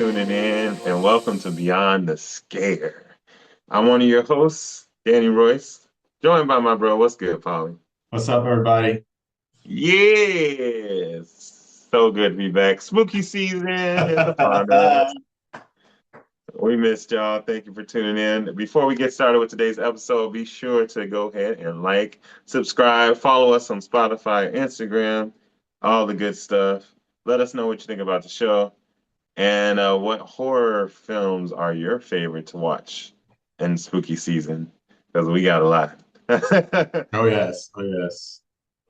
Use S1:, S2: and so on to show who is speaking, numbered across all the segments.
S1: tuning in, and welcome to Beyond the Scare. I'm one of your hosts, Danny Royce, joined by my bro. What's good, Pauly?
S2: What's up, everybody?
S1: Yes, so good to be back. Spooky season is upon us. We missed y'all. Thank you for tuning in. Before we get started with today's episode, be sure to go ahead and like, subscribe, follow us on Spotify, Instagram, all the good stuff. Let us know what you think about the show. And what horror films are your favorite to watch in spooky season? Because we got a lot.
S2: Oh yes, oh yes.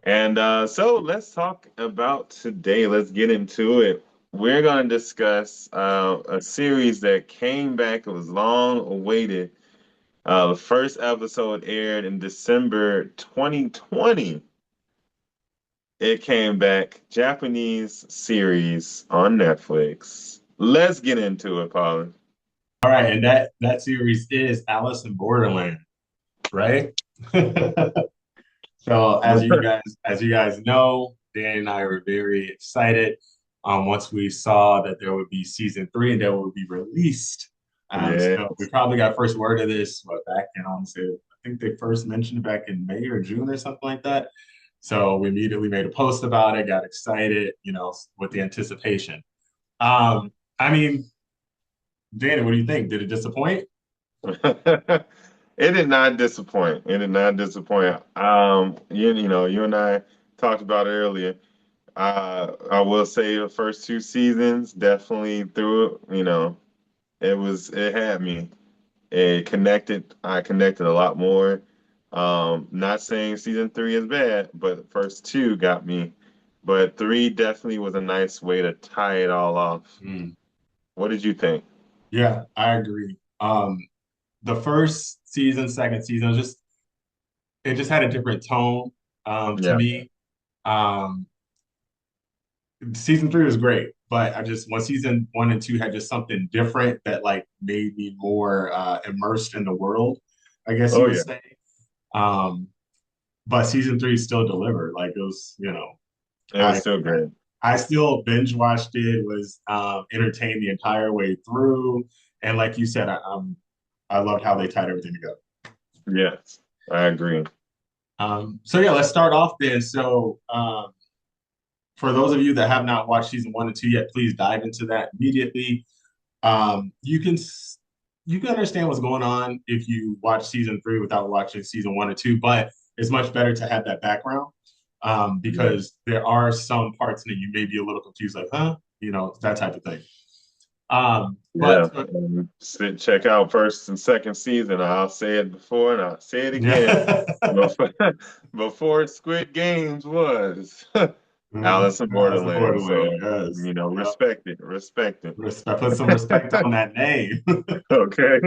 S1: And so let's talk about today. Let's get into it. We're going to discuss a series that came back. It was long awaited. The first episode aired in December 2020. It came back, Japanese series on Netflix. Let's get into it, Paula.
S2: All right, and that series is Alice in Borderland, right? So as you guys know, Dan and I were very excited once we saw that there would be season three and that would be released.
S1: Yeah.
S2: So we probably got first word of this back in honestly, I think they first mentioned it back in May or June or something like that. So we immediately made a post about it, got excited, with the anticipation. I mean, Danny, what do you think? Did it disappoint?
S1: It did not disappoint. It did not disappoint. You and I talked about it earlier. I will say the first two seasons definitely threw it, it had me. I connected a lot more. Not saying season three is bad, but the first two got me. But three definitely was a nice way to tie it all off.
S2: Mm,
S1: What did you think?
S2: yeah, I agree. The first season, second season, it just had a different tone to
S1: Yeah.
S2: me. Um, Season three was great, but I just when season one and two had just something different that like made me more immersed in the world, I guess you
S1: Oh
S2: would
S1: yeah.
S2: say. Um, but season three still delivered. Like it was,
S1: It was
S2: I
S1: still great.
S2: I still binge watched it, was entertained the entire way through, and like you said, I loved how they tied everything together.
S1: Yes, I agree.
S2: So yeah, let's start off then. So for those of you that have not watched season one and two yet, please dive into that immediately. You can understand what's going on if you watch season three without watching season one and two, but it's much better to have that background
S1: Yeah.
S2: because there are some parts that you may be a little confused, like, huh, that type of thing.
S1: Yeah.
S2: But
S1: Check out first and second season. I'll say it before and I'll say it again.
S2: yeah,
S1: Before, before Squid Games was Alice in
S2: that's the
S1: Borderland.
S2: Borderland.
S1: So,
S2: Yes, yep.
S1: respect it. Respect it.
S2: Put some respect on that name.
S1: Okay.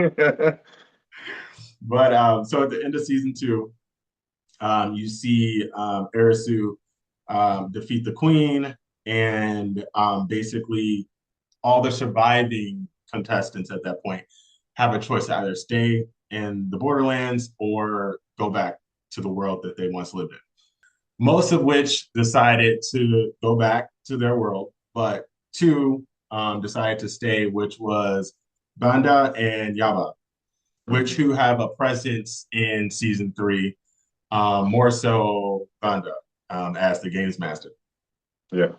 S2: But so at the end of season two, you see Arisu defeat the queen, and basically all the surviving contestants at that point have a choice to either stay in the Borderlands or go back to the world that they once lived in. Most of which decided to go back to their world, but two decided to stay, which was Banda and Yaba, which
S1: Mhm.
S2: who have a presence in season three, more so Banda as the games master,
S1: Yeah.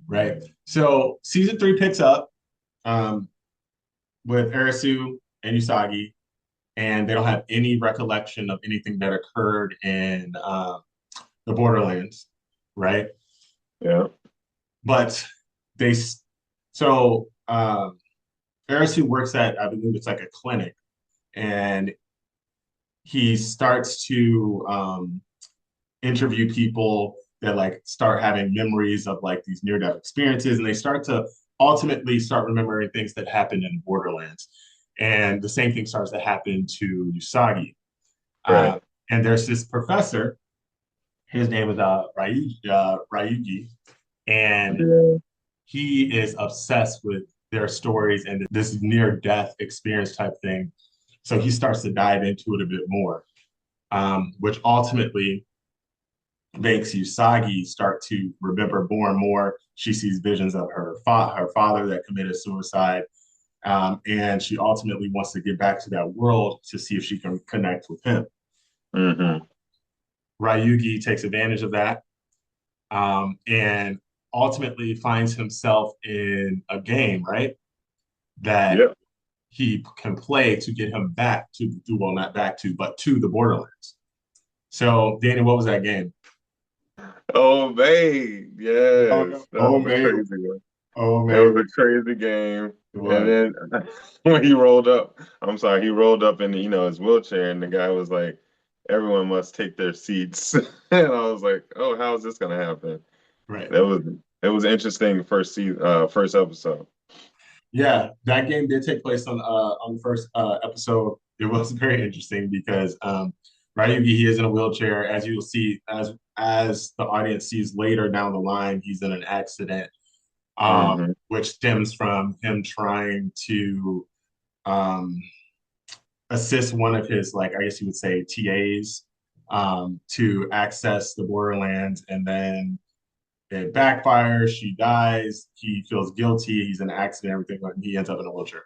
S2: right? So season three picks up um, with Arisu and Usagi, and they don't have any recollection of anything that occurred in the Borderlands, right?
S1: Yeah.
S2: But they so Arisu works at, I believe it's like a clinic, and he starts to interview people that like start having memories of like these near death experiences, and they start to ultimately start remembering things that happened in Borderlands. And the same thing starts to happen to Usagi.
S1: Right.
S2: Uh, and there's this professor, his name is Ryugi, and
S1: Yeah.
S2: he is obsessed with their stories and this near death experience type thing. So he starts to dive into it a bit more, which ultimately makes Usagi start to remember more and more. She sees visions of her father that committed suicide, And she ultimately wants to get back to that world to see if she can connect with him.
S1: Mm-hmm.
S2: Ryugi takes advantage of that, and ultimately finds himself in a game, right? That
S1: Yep.
S2: he can play to get him back to, well, not back to, but to the Borderlands. So, Danny, what was that game?
S1: Oh, babe.
S2: Oh,
S1: Yes. That
S2: oh
S1: was a
S2: man,
S1: crazy one.
S2: oh
S1: It
S2: man,
S1: was a crazy game.
S2: it
S1: And
S2: was.
S1: then when he rolled up, I'm sorry, he rolled up in, his wheelchair and the guy was like, everyone must take their seats. And I was like, oh, how is this gonna happen?
S2: Right.
S1: That was it was interesting first episode.
S2: Yeah, that game did take place on the first episode. It was very interesting because Ryugi, he is in a wheelchair, as you will see as the audience sees later down the line. He's in an accident,
S1: Hmm.
S2: which stems from him trying to um, assist one of his, like, I guess you would say, TAs to access the Borderlands, and then it backfires. She dies. He feels guilty. He's in an accident, everything, but he ends up in a wheelchair.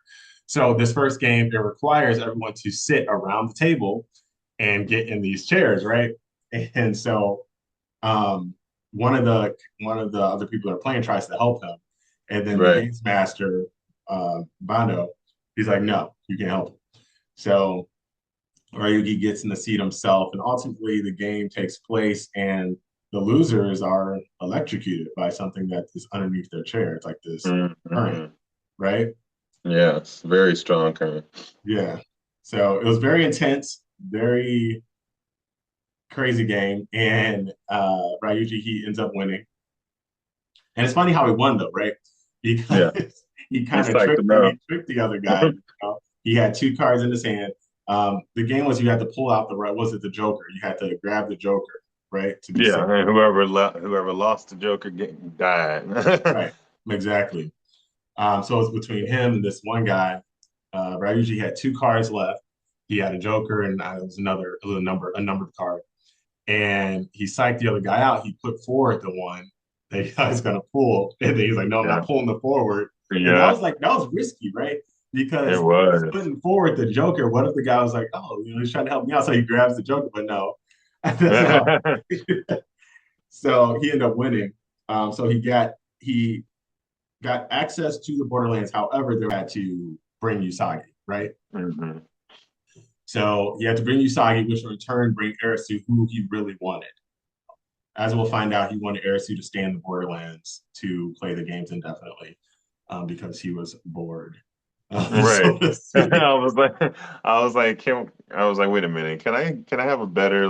S2: So this first game, it requires everyone to sit around the table and get in these chairs, right? And so um, one of the other people that are playing tries to help him, and then the
S1: Right.
S2: games master, Bando, he's like, "No, you can't help him." So Ryugi gets in the seat himself, and ultimately the game takes place, and the losers are electrocuted by something that is underneath their chair. It's like this current,
S1: Hmm.
S2: right?
S1: Yes, very strong current.
S2: Yeah. So it was very intense, very crazy game, and Ryuji, he ends up winning. And it's funny how he won though, right? Because
S1: Yeah,
S2: he
S1: he
S2: kind of
S1: psyched
S2: tricked
S1: him
S2: the,
S1: out.
S2: he tricked the other guy. You know? He had two cards in his hand. The game was you had to pull out the right. Was it the Joker? You had to grab the Joker, right, to be
S1: Yeah,
S2: safe.
S1: and whoever lost the Joker died.
S2: Right, exactly. So it was between him and this one guy. Ryuji had two cards left. He had a Joker and it was a numbered card. And he psyched the other guy out. He put forward the one that he was going to pull. And then he's like, no, I'm
S1: Yeah,
S2: not pulling the forward. And
S1: yeah,
S2: that was risky, right?
S1: it
S2: Because he's
S1: was.
S2: putting forward the Joker. What if the guy was like, oh, he's trying to help me out. So he grabs the Joker, but no, that's not. So he ended up winning. So he got access to the Borderlands. However, they had to bring Usagi, right?
S1: Hmm.
S2: So he had to bring Usagi, which in return bring Arisu, who he really wanted. As we'll find out, he wanted Arisu to stay in the Borderlands to play the games indefinitely because he was bored.
S1: Right.
S2: So to speak.
S1: I was like, wait a minute, can I have a better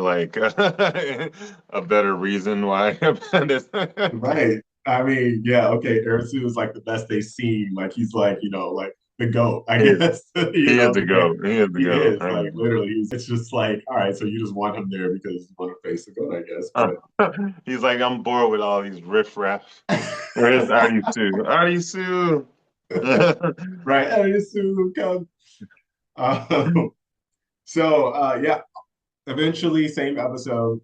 S1: a better reason why this?
S2: Right. I mean, yeah, okay. Arisu is like the best they've seen. Like he's like, like the GOAT, I
S1: He is,
S2: guess.
S1: he is the
S2: Like
S1: goat. He is the
S2: he
S1: goat.
S2: is like literally. It's just like, all right, so you just want him there because you want to face the GOAT, I guess.
S1: He's like, I'm bored with all these riffraff. Where's
S2: But
S1: Arisu? Arisu.
S2: right, Arisu come. Um, so yeah, eventually, same episode.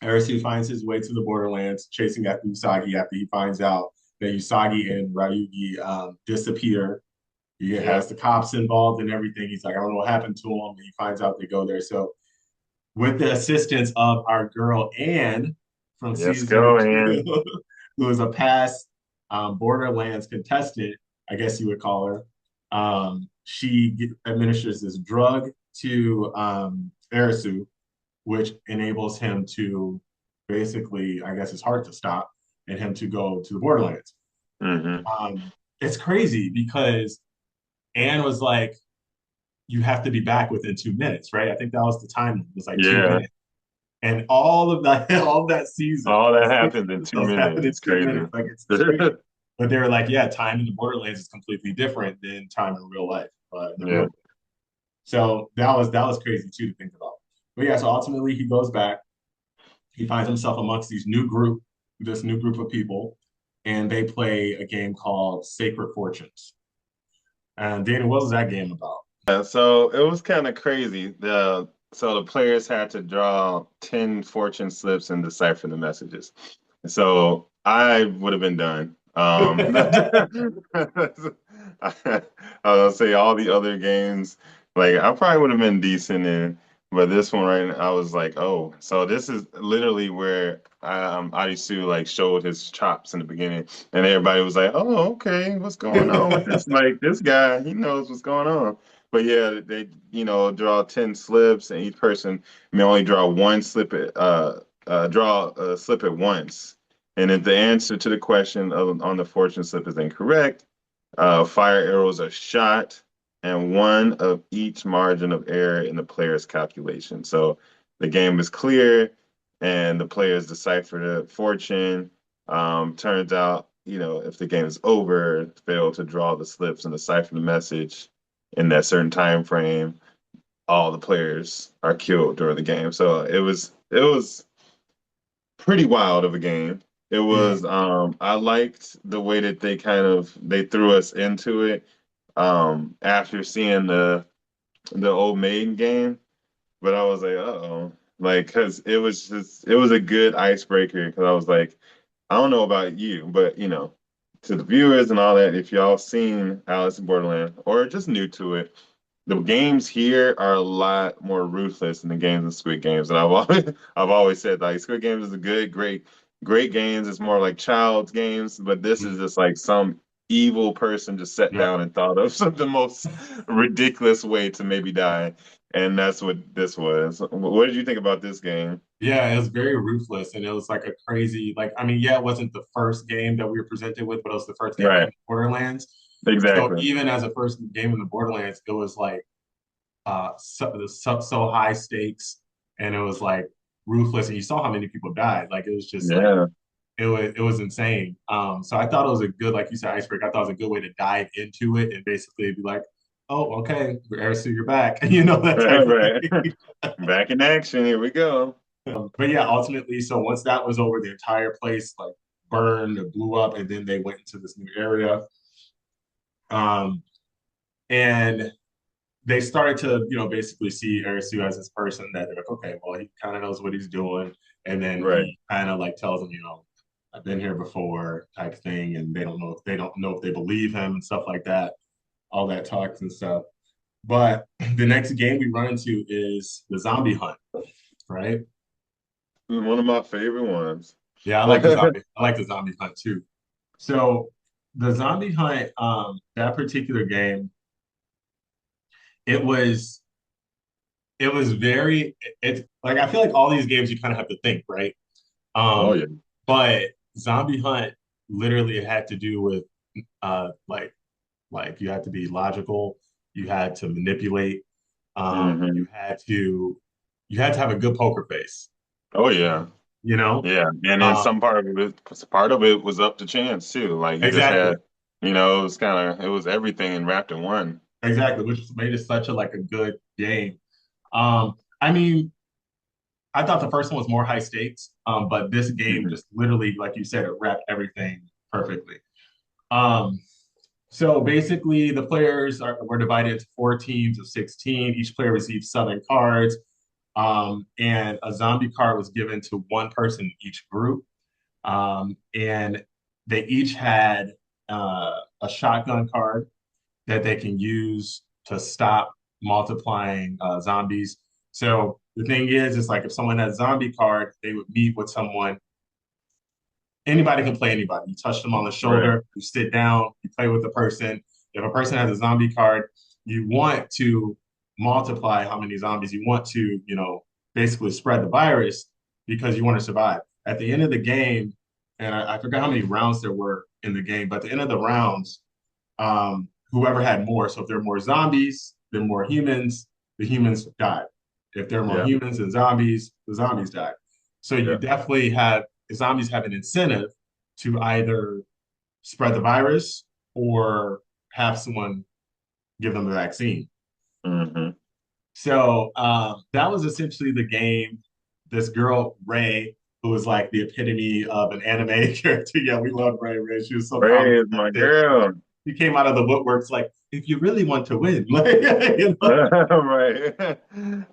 S2: Arisu finds his way to the Borderlands, chasing after Usagi after he finds out that Usagi and Ryugi disappear. He
S1: Yeah.
S2: has the cops involved and everything. He's like, I don't know what happened to him. And he finds out they go there. So, with the assistance of our girl Anne from
S1: Let's
S2: season
S1: go,
S2: two,
S1: and
S2: who is a past Borderlands contestant, I guess you would call her, she administers this drug to Arisu, which enables him to basically, I guess, his heart to stop and him to go to the Borderlands.
S1: hmm
S2: It's crazy because Anne was like, "You have to be back within 2 minutes," right? I think that was the time. It was like two
S1: yeah,
S2: minutes, and all of that, all of that season,
S1: all
S2: all
S1: that
S2: 60
S1: happens in two
S2: episodes
S1: minutes.
S2: happened in
S1: It's
S2: 2 minutes.
S1: crazy.
S2: Like it's crazy. But they were like, "Yeah, time in the Borderlands is completely different than time in real life, in the real
S1: Yeah.
S2: world." So that was crazy too to think about. But yeah, so ultimately he goes back. He finds himself amongst this new group of people, and they play a game called Sacred Fortunes. And Danny, what was that game about?
S1: So it was kind of crazy. The players had to draw 10 fortune slips and decipher the messages. So I would have been done. I would say all the other games, like I probably would have been decent in, but this one right now, I was like, oh, so this is literally where Arisu like showed his chops in the beginning, and everybody was like, oh, okay, what's going on with this? Like this guy, he knows what's going on. But yeah, they draw 10 slips, and each person may only draw one slip draw a slip at once. And if the answer to the question on the fortune slip is incorrect, fire arrows are shot, and one of each margin of error in the player's calculation. So the game is clear, and the players decipher the fortune. Turns out, if the game is over, fail to draw the slips and decipher the message in that certain time frame, all the players are killed during the game. So it was pretty wild of a game. It
S2: Yeah.
S1: was I liked the way that they threw us into it after seeing the old maiden game, but I was like, uh-oh. Like, cause it was a good icebreaker because I was like, I don't know about you, but to the viewers and all that, if y'all seen Alice in Borderland or just new to it, the games here are a lot more ruthless than the games in Squid Games. And I've always said like Squid Games is a great games. It's more like child's games, but this is just like some evil person just sat
S2: Yep.
S1: down and thought of some the most ridiculous way to maybe die. And that's what this was. What did you think about this game?
S2: Yeah, it was very ruthless, and it was like a crazy, like, I mean, yeah, it wasn't the first game that we were presented with, but it was the first game in
S1: Right.
S2: the Borderlands. So
S1: Exactly.
S2: even as a first game in the Borderlands, it was like so high stakes, and it was like ruthless, and you saw how many people died. Like it was just like
S1: Yeah.
S2: it was insane. So I thought it was a good, like you said, icebreaker. I thought it was a good way to dive into it and basically be like, oh, okay, Arisu, you're back, that type of
S1: Right.
S2: thing.
S1: Back in action. Here we go.
S2: But yeah, ultimately, so once that was over, the entire place like burned, or blew up, and then they went into this new area. Um, and they started to, basically see Arisu as this person that they're like, okay, well, he kind of knows what he's doing. And then
S1: Right.
S2: he kind of like tells them, I've been here before type thing. And they don't know if they believe him and stuff like that, all that talks and stuff. But the next game we run into is the zombie hunt, right?
S1: One of my favorite ones.
S2: Yeah, I like the zombie hunt too. So the zombie hunt, that particular game, it was it was very it's like I feel like all these games you kind of have to think, right?
S1: Oh
S2: Um,
S1: yeah.
S2: but Zombie Hunt literally had to do with like you had to be logical, you had to manipulate,
S1: Hmm.
S2: you had to have a good poker face,
S1: Oh yeah.
S2: you know?
S1: Yeah. And then
S2: Um,
S1: part of it was up to chance too. Like you just
S2: exactly,
S1: had, it was everything and wrapped in one.
S2: exactly, which made it such a good game. I mean, I thought the first one was more high stakes, but this game
S1: Hmm.
S2: just literally, like you said, it wrapped everything perfectly. Um, so basically, the players were divided into four teams of 16. Each player received 7 cards, and a zombie card was given to one person in each group. And they each had a shotgun card that they can use to stop multiplying zombies. So the thing is like if someone has a zombie card, they would meet with someone. Anybody can play anybody. You touch them on the
S1: Right.
S2: shoulder, you sit down, you play with the person. If a person has a zombie card, you want to multiply how many zombies you want to, basically spread the virus because you want to survive. At the end of the game, and I forgot how many rounds there were in the game, but at the end of the rounds, whoever had more. So if there are more zombies, there are more humans, the humans died. If there are more
S1: Yeah.
S2: humans and zombies, the zombies died. So you
S1: Yeah.
S2: definitely have zombies have an incentive to either spread the virus or have someone give them the vaccine.
S1: Hmm.
S2: So that was essentially the game. This girl, Ray, who was like the epitome of an anime character. Yeah, we love Ray. Ray, she was so calm
S1: Ray
S2: and
S1: is my
S2: collected.
S1: girl.
S2: He came out of the woodworks like, if you really want to win, like,
S1: Right.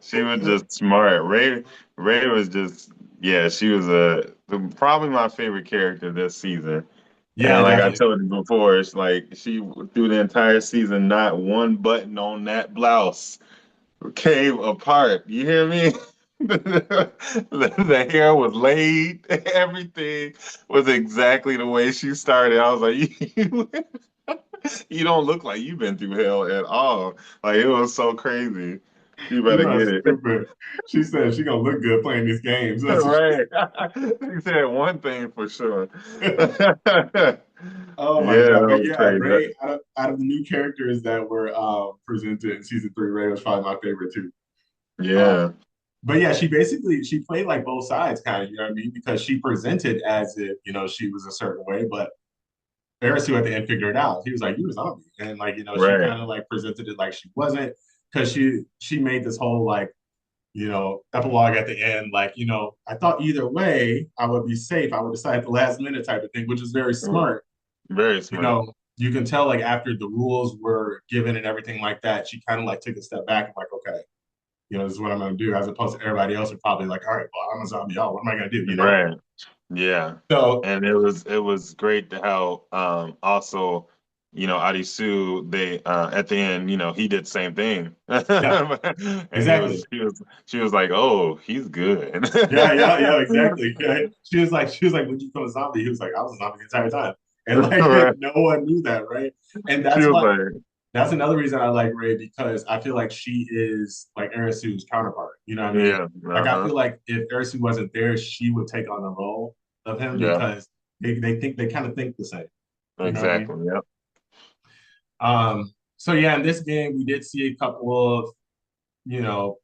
S1: She was just smart. Ray was just, yeah, she was probably my favorite character this season.
S2: Yeah,
S1: And like I
S2: definitely.
S1: told you before, it's like she through the entire season, not one button on that blouse came apart. You hear me? The hair was laid, everything was exactly the way she started. I was like, you don't look like you've been through hell at all. Like it was so crazy. You better
S2: You are
S1: get it.
S2: stupid. She said she gonna look good playing these games. That's what
S1: Right. He said one thing for sure.
S2: she Oh my
S1: Yeah,
S2: God.
S1: that
S2: But
S1: was
S2: yeah,
S1: crazy.
S2: Ray, out of the new characters that were presented in season three, Ray was probably my favorite too. Uh,
S1: Yeah,
S2: but yeah, she played like both sides kind of, you know what I mean? Because she presented as if, she was a certain way, but Arisu at the end figured it out. He was like, "You a zombie," and like she
S1: right.
S2: kind of like presented it like she wasn't, because she made this whole like epilogue at the end, like I thought either way I would be safe. I would decide at the last minute type of thing, which is very smart.
S1: Very smart.
S2: You can tell like after the rules were given and everything like that, she kind of like took a step back and like, okay, this is what I'm gonna do, as opposed to everybody else are probably like, all right, well, I'm a zombie. Oh, what am I gonna do?
S1: Right. Yeah.
S2: So
S1: And it was great to how also, Arisu, they at the end, he did the same thing.
S2: yeah,
S1: And he was
S2: exactly.
S1: she was like, "Oh, he's good."
S2: Yeah, exactly. Yeah. She was like, would you become a zombie? He was like, I was a zombie the entire time. And like
S1: Right.
S2: no one knew that, right? And
S1: She was like,
S2: that's another reason I like Ray, because I feel like she is like Arisu's counterpart. You know what I mean?
S1: "Yeah,
S2: Like I
S1: uh-huh.
S2: feel like if Arisu wasn't there, she would take on the role of him,
S1: Yeah,
S2: because they kind of think the same. You know what I mean?
S1: exactly. Yep.
S2: So yeah, in this game we did see a couple of, you know,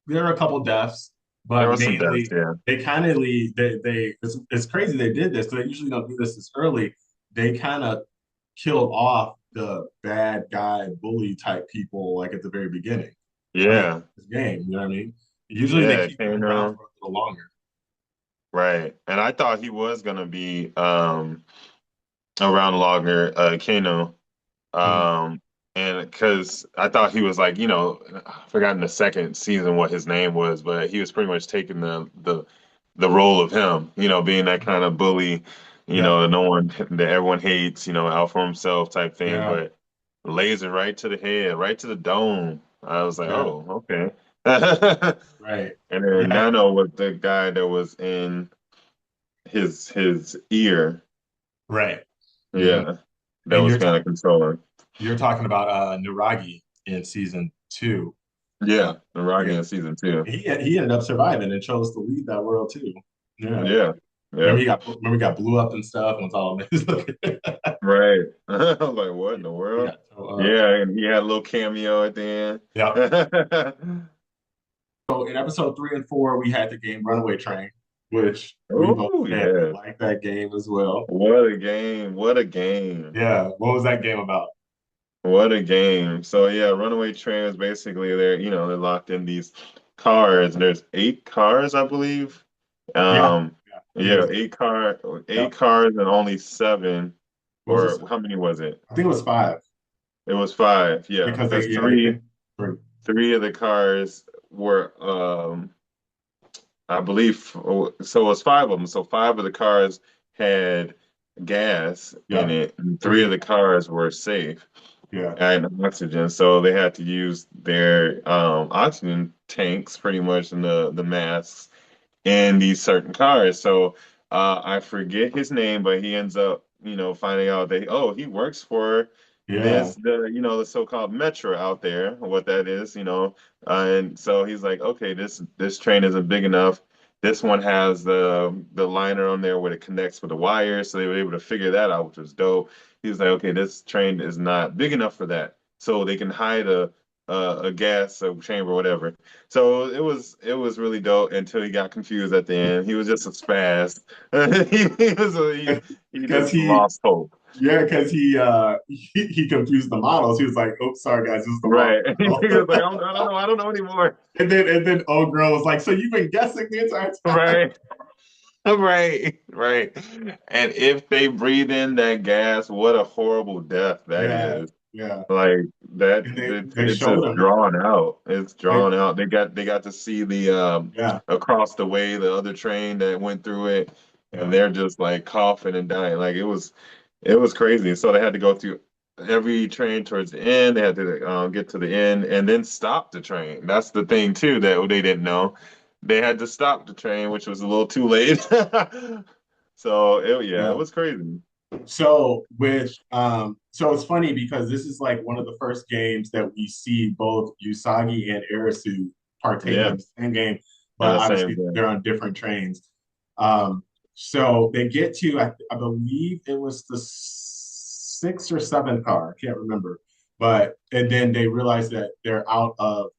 S2: there are a couple deaths,
S1: There
S2: but
S1: was some deaths,
S2: mainly
S1: yeah.
S2: they kind of it's crazy they did this because they usually don't do this early. They kind of killed off the bad guy bully type people like at the very beginning of
S1: Yeah.
S2: this game. You know what I mean? Usually they
S1: Yeah,
S2: keep them around
S1: Kano.
S2: for a little longer.
S1: Right. And I thought he was gonna be around longer, Kano.
S2: Mhm.
S1: Um, and because I thought he was like, I forgot in the second season what his name was, but he was pretty much taking the role of him, being that kind of bully,
S2: Yep.
S1: no one that everyone hates, out for himself type thing.
S2: Yeah.
S1: But laser right to the head, right to the dome. I was like,
S2: Yeah.
S1: oh, okay.
S2: Right.
S1: And then
S2: Yeah.
S1: Nano was the guy that was in his ear.
S2: Right. Hmm.
S1: Yeah, that
S2: And
S1: was kind of controlling.
S2: you're talking about Niragi in season two. Uh,
S1: Yeah, the Rocky
S2: yeah.
S1: in season two.
S2: He ended up surviving and chose to lead that world too. Yeah.
S1: Yeah, yeah,
S2: Remember he got blew up and stuff and was all amazing.
S1: right. I was like, what in the
S2: He
S1: world?
S2: got tore up.
S1: Yeah, and he had a little cameo at the
S2: Yeah.
S1: end.
S2: So in episode three and four, we had the game Runaway Train, which we both
S1: Oh,
S2: said we
S1: yeah.
S2: liked that game as well.
S1: What a game. What a game.
S2: Yeah. What was that game about?
S1: What a game. So yeah, Runaway Train is basically they're locked in these cars. There's 8 cars, I believe.
S2: Yeah.
S1: Um,
S2: Yeah. I think it
S1: yeah,
S2: was
S1: eight
S2: yeah.
S1: cars and only seven,
S2: What was
S1: or
S2: this?
S1: how many was it?
S2: I think it was five
S1: It was five, yeah.
S2: because
S1: Because
S2: they
S1: three
S2: came through.
S1: three of the cars were I believe so it was 5 of them. So 5 of the cars had gas in
S2: Yeah.
S1: it, and three
S2: Three.
S1: of the cars were safe
S2: Yeah.
S1: and oxygen. So they had to use their oxygen tanks pretty much in the masks in these certain cars. So I forget his name, but he ends up, finding out that he works for
S2: Yeah.
S1: the so-called metro out there, what that is, and so he's like, okay, this train isn't big enough. This one has the liner on there where it connects with the wire, so they were able to figure that out, which was dope. He's like, okay, this train is not big enough for that, so they can hide a gas chamber, whatever. So it was really dope until he got confused at the end. He was just a spaz. He
S2: Because
S1: just lost hope.
S2: because he confused the models. He was like, "Oops, sorry guys, this is the wrong
S1: Right. He
S2: model."
S1: was like, I don't know anymore.
S2: And then old girl was like, "So you've been guessing the entire time?"
S1: Right. Right. Right. And if they breathe in that gas, what a horrible death that
S2: Yeah,
S1: is.
S2: yeah.
S1: Like that,
S2: And they
S1: it's
S2: showed
S1: just
S2: him.
S1: drawn out. It's
S2: They,
S1: drawn out. They got to see the
S2: yeah,
S1: across the way the other train that went through it, and they're just like coughing and dying. Like it was crazy. So they had to go through every train towards the end. They had to get to the end and then stop the train. That's the thing too that they didn't know. They had to stop the train, which was a little too late. So yeah, it
S2: Yeah.
S1: was crazy.
S2: So it's funny because this is like one of the first games that we see both Usagi and Arisu partaking
S1: Yeah,
S2: in the same game,
S1: in
S2: but
S1: the same
S2: obviously
S1: thing.
S2: they're on different trains. So they get to, I believe it was the sixth or seventh car, I can't remember. But and then they realize that they're out of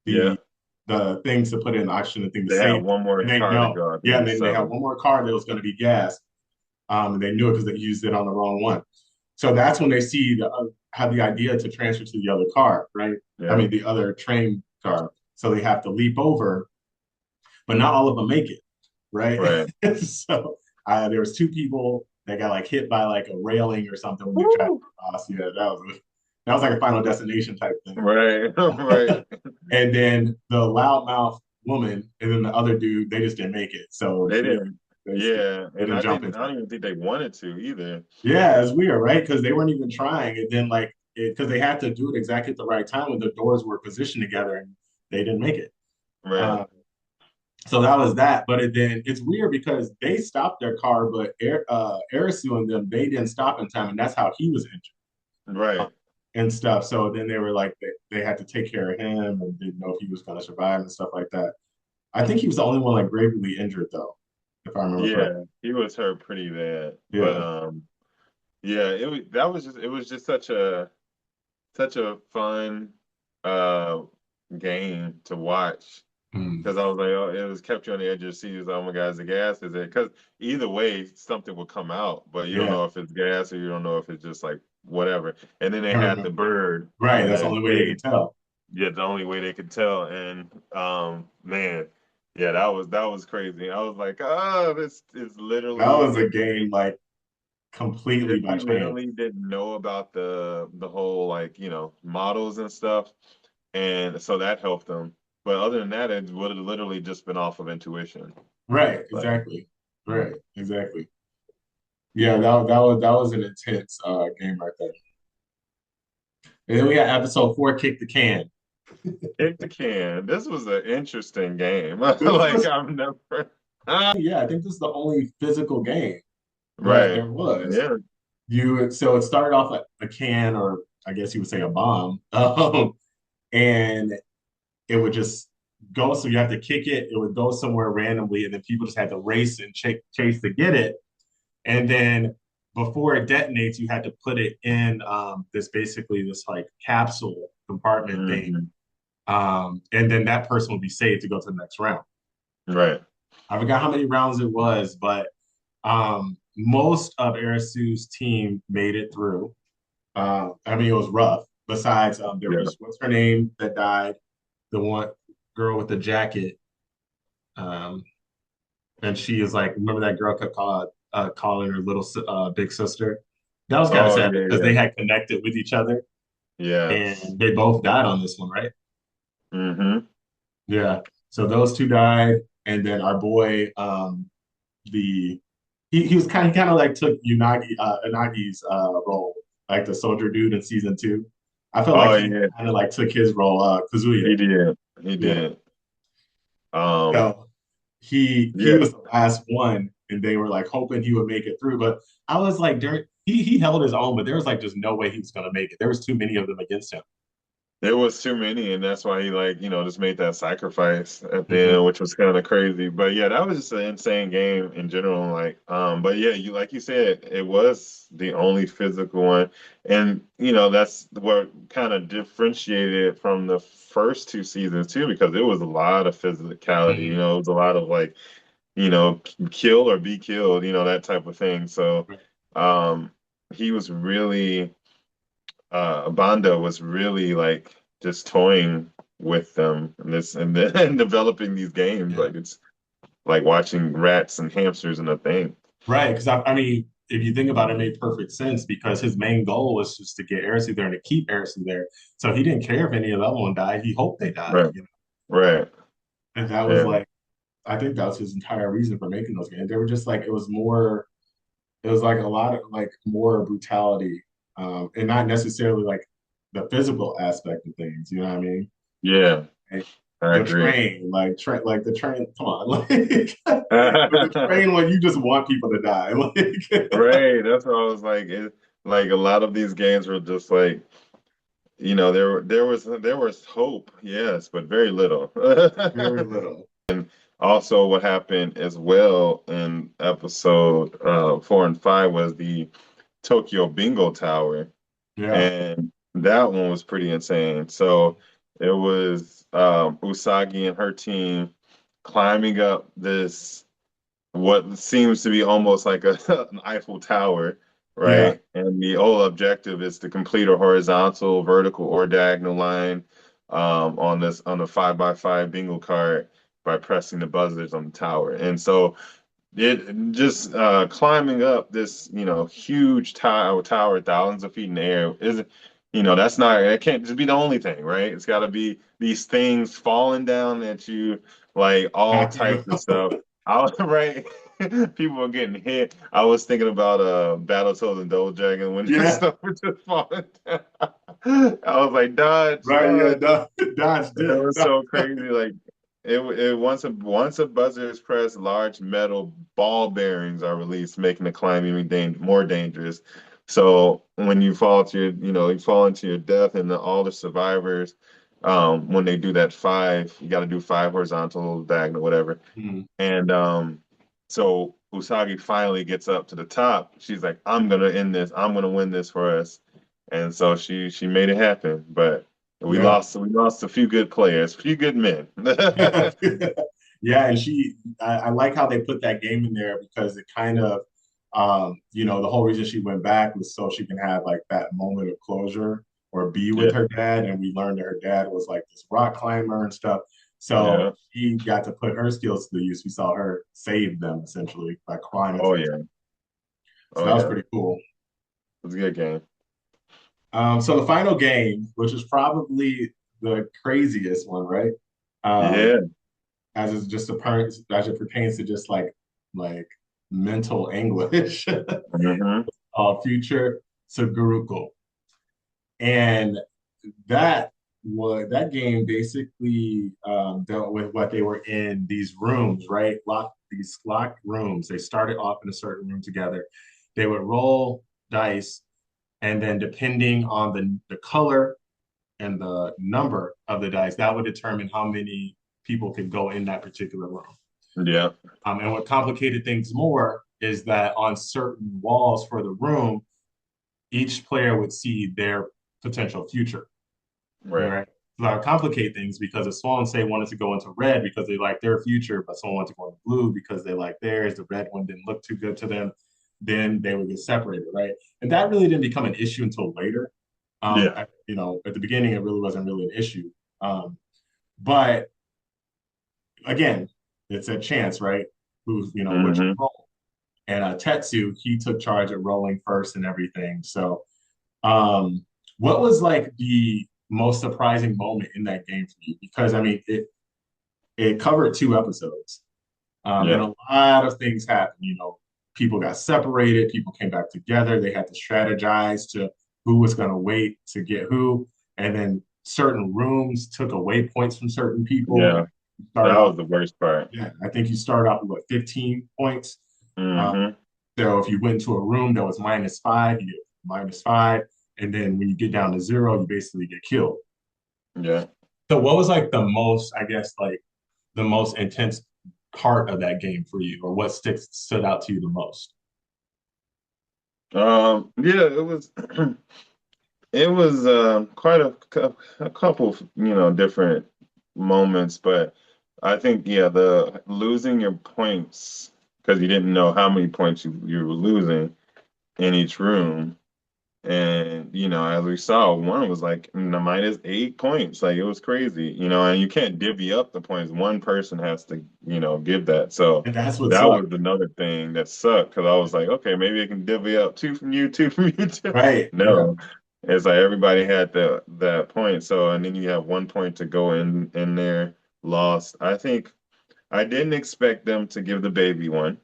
S1: Yeah,
S2: the things to put in oxygen and thing to
S1: they had
S2: save.
S1: one more
S2: And they
S1: car to
S2: know,
S1: go. I think
S2: yeah,
S1: it
S2: and
S1: was
S2: then they have
S1: seven.
S2: one more car that was going to be gas, and they knew it because they used it on the wrong one. So that's when they see have the idea to transfer to the other car, right? I
S1: Yeah,
S2: mean, the other train car. So they have to leap over, but not all of them make it, right?
S1: right.
S2: So there was two people that got like hit by like a railing or something when they tried to
S1: Woo!
S2: cross. Yeah, that was like a Final Destination type thing.
S1: Right, right.
S2: And then the loudmouth woman and then the other dude, they just didn't make it. So
S1: They
S2: yeah,
S1: didn't.
S2: basically
S1: Yeah,
S2: they
S1: and
S2: didn't
S1: I
S2: jump
S1: think
S2: in
S1: I
S2: time.
S1: don't even think they wanted to either.
S2: Yeah, it's weird, right? Because they weren't even trying. And then like because they had to do it exactly at the right time when the doors were positioned together and they didn't make it.
S1: Right,
S2: Um, so that was that. But then it's weird because they stopped their car, but Arisu and them, they didn't stop in time, and that's how he was injured
S1: right.
S2: and stuff. So then they were like they had to take care of him and didn't know if he was going to survive and stuff like that. I think he was the only one like gravely injured though, if I remember correctly.
S1: Yeah, he was hurt pretty bad, but
S2: Yeah.
S1: yeah, it was just such a fun uh game to watch
S2: Mm.
S1: because I was like, oh, it was kept you on the edge of your seat. Oh my God, is it gas? Is it? Because either way, something will come out, but you don't
S2: Yeah.
S1: know if it's gas or you don't know if it's just like whatever. And then they
S2: I
S1: had the
S2: remember.
S1: bird
S2: Right.
S1: in
S2: That's the
S1: the
S2: only way they could
S1: cage.
S2: tell.
S1: Yeah, the only way they could tell. And man, yeah, that was crazy. I was like, oh, this is
S2: That
S1: literally
S2: was a game like completely
S1: if
S2: by
S1: he
S2: chance.
S1: literally didn't know about the whole like, models and stuff. And so that helped them. But other than that, it would have literally just been off of intuition.
S2: Right.
S1: Like,
S2: Exactly.
S1: mm.
S2: Right. Exactly. Yeah. That was an intense game right there. And then we got episode four, kick the can.
S1: Kick the can. This was an interesting game.
S2: This
S1: Like
S2: was
S1: I've never
S2: yeah. I think this is the only physical game that
S1: right.
S2: there was.
S1: Yeah.
S2: So it started off like a can, or I guess you would say a bomb, and it would just go. So you have to kick it. It would go somewhere randomly, and then people just had to race and chase to get it. And then before it detonates, you had to put it in this basically this like capsule compartment thing,
S1: Hmm.
S2: and then that person would be saved to go to the next round.
S1: Right.
S2: I forgot how many rounds it was, but most of Arisu's team made it through. I mean, it was rough. Besides, there
S1: Yeah.
S2: was what's her name that died, the one girl with the jacket, um, and she is like, remember that girl kept calling her little big sister. That was kind of
S1: Oh
S2: sad
S1: yeah,
S2: because
S1: yeah.
S2: they had connected with each other,
S1: Yes.
S2: and they both died on this one, right?
S1: Hmm.
S2: Yeah. So those two died, and then our boy, the he was kind of like took Unagi's role, like the soldier dude in season two. I felt like
S1: Oh
S2: he
S1: yeah,
S2: kind of like took his role, Kazuya.
S1: he did. He
S2: Yeah.
S1: did. Um,
S2: So he
S1: yeah,
S2: was the last one, and they were like hoping he would make it through. But I was like, during he held his own, but there was like just no way he was gonna make it. There was too many of them against him.
S1: there was too many, and that's why he like, just made that sacrifice at the
S2: Mhm.
S1: end, which was kind of crazy. But yeah, that was just an insane game in general. Like, but yeah, you like you said, it was the only physical one. And that's what kind of differentiated it from the first two seasons too, because it was a lot of physicality,
S2: Mhm.
S1: it was a lot of like, kill or be killed, that type of thing. So
S2: Right.
S1: um he was really Banda was really like just toying with them and this and then and developing these games.
S2: Yeah.
S1: Like it's like watching rats and hamsters and a thing.
S2: Right. Because I mean, if you think about it, it made perfect sense because his main goal was just to get Arisu there and to keep Arisu there. So he didn't care if any of the other one died. He hoped they died,
S1: Right. Right.
S2: And that was
S1: Yeah.
S2: like I think that was his entire reason for making those games. They were just like it was more. It was like a lot of like more brutality, and not necessarily like the physical aspect of things. You know what I mean?
S1: Yeah,
S2: Like,
S1: I
S2: the
S1: agree.
S2: train, like the train. Come on, like the train when you just want people to die. Like,
S1: Right, that's what I was like. Like a lot of these games were just like, there was hope, yes, but very little.
S2: very little.
S1: Also, what happened as well in episode 4 and 5 was the Tokyo Bingo Tower,
S2: Yeah,
S1: and that one was pretty insane. So it was Usagi and her team climbing up this what seems to be almost like an Eiffel Tower,
S2: yeah.
S1: right? And the whole objective is to complete a horizontal, vertical, or diagonal line on the 5x5 bingo card by pressing the buzzers on the tower. And so it just climbing up this, huge tower, thousands of feet in the air isn't, that's not, it can't just be the only thing, right? It's got to be these things falling down at you, like all
S2: Knock you
S1: types of
S2: out.
S1: stuff. Right? People are getting hit. I was thinking about Battletoads and Double Dragon when
S2: Yeah,
S1: stuff was just falling down. I was like, dodge,
S2: right. Yeah,
S1: dodge.
S2: dodge
S1: It
S2: dip.
S1: was so crazy. Like once a buzzer is pressed, large metal ball bearings are released, making the climb even more dangerous. So when you fall into your death, and all the survivors, when they do that five, you got to do five horizontal, diagonal, whatever.
S2: Mhm.
S1: And so Usagi finally gets up to the top. She's like, "I'm gonna end this. I'm gonna win this for us." And so she made it happen. But
S2: Yeah.
S1: we lost a few good players, a few good men.
S2: Yeah, and I like how they put that game in there because it kind of, the whole reason she went back was so she can have like that moment of closure or be with
S1: Yeah,
S2: her dad. And we learned that her dad was like this rock climber and stuff. So
S1: yeah.
S2: she got to put her skills to the use. We saw her save them essentially by climbing to
S1: Oh
S2: the top.
S1: yeah.
S2: So
S1: Oh
S2: that was
S1: yeah.
S2: pretty cool.
S1: It was a good game.
S2: So the final game, which is probably the craziest one, right? Um,
S1: Yeah.
S2: as it pertains to just like mental anguish
S1: Hmm.
S2: future Saguruko. And that game basically dealt with what they were in these rooms, right? These locked rooms. They started off in a certain room together. They would roll dice, and then depending on the color and the number of the dice, that would determine how many people could go in that particular room.
S1: Yeah.
S2: And what complicated things more is that on certain walls for the room, each player would see their potential future.
S1: Right.
S2: Right. So that would complicate things because if someone say wanted to go into red because they like their future, but someone wanted to go into blue because they like theirs, the red one didn't look too good to them, then they would get separated, right? And that really didn't become an issue until later.
S1: Yeah.
S2: At the beginning, it really wasn't really an issue. But again, it's a chance, right? Who's, which
S1: Hmm.
S2: role. And Tetsu, he took charge of rolling first and everything. So, um, what was like the most surprising moment in that game for you? Because I mean, it covered 2 episodes, and
S1: Yeah.
S2: a lot of things happened. People got separated, people came back together. They had to strategize to who was going to wait to get who, and then certain rooms took away points from certain people.
S1: Yeah.
S2: You start
S1: That
S2: off,
S1: was the worst part.
S2: yeah, I think you start off with what, 15 points. Uh,
S1: Hmm.
S2: so if you went into a room that was -5, you get -5. And then when you get down to 0, you basically get killed.
S1: Yeah.
S2: So what was like the most, I guess, like the most intense part of that game for you, or what stood out to you the most?
S1: Yeah, it was it was quite a couple, different moments, but I think, yeah, the losing your points because you didn't know how many points you were losing in each room. And, as we saw, one was like -8 points. Like it was crazy, and you can't divvy up the points. One person has to, give that. So
S2: And that's what
S1: that was
S2: sucked.
S1: another thing that sucked because I was like, okay, maybe I can divvy up two from you, two from you, two.
S2: Right. Yeah.
S1: No, it's like everybody had that point. So, and then you have 1 point to go in there lost. I think I didn't expect them to give the baby one,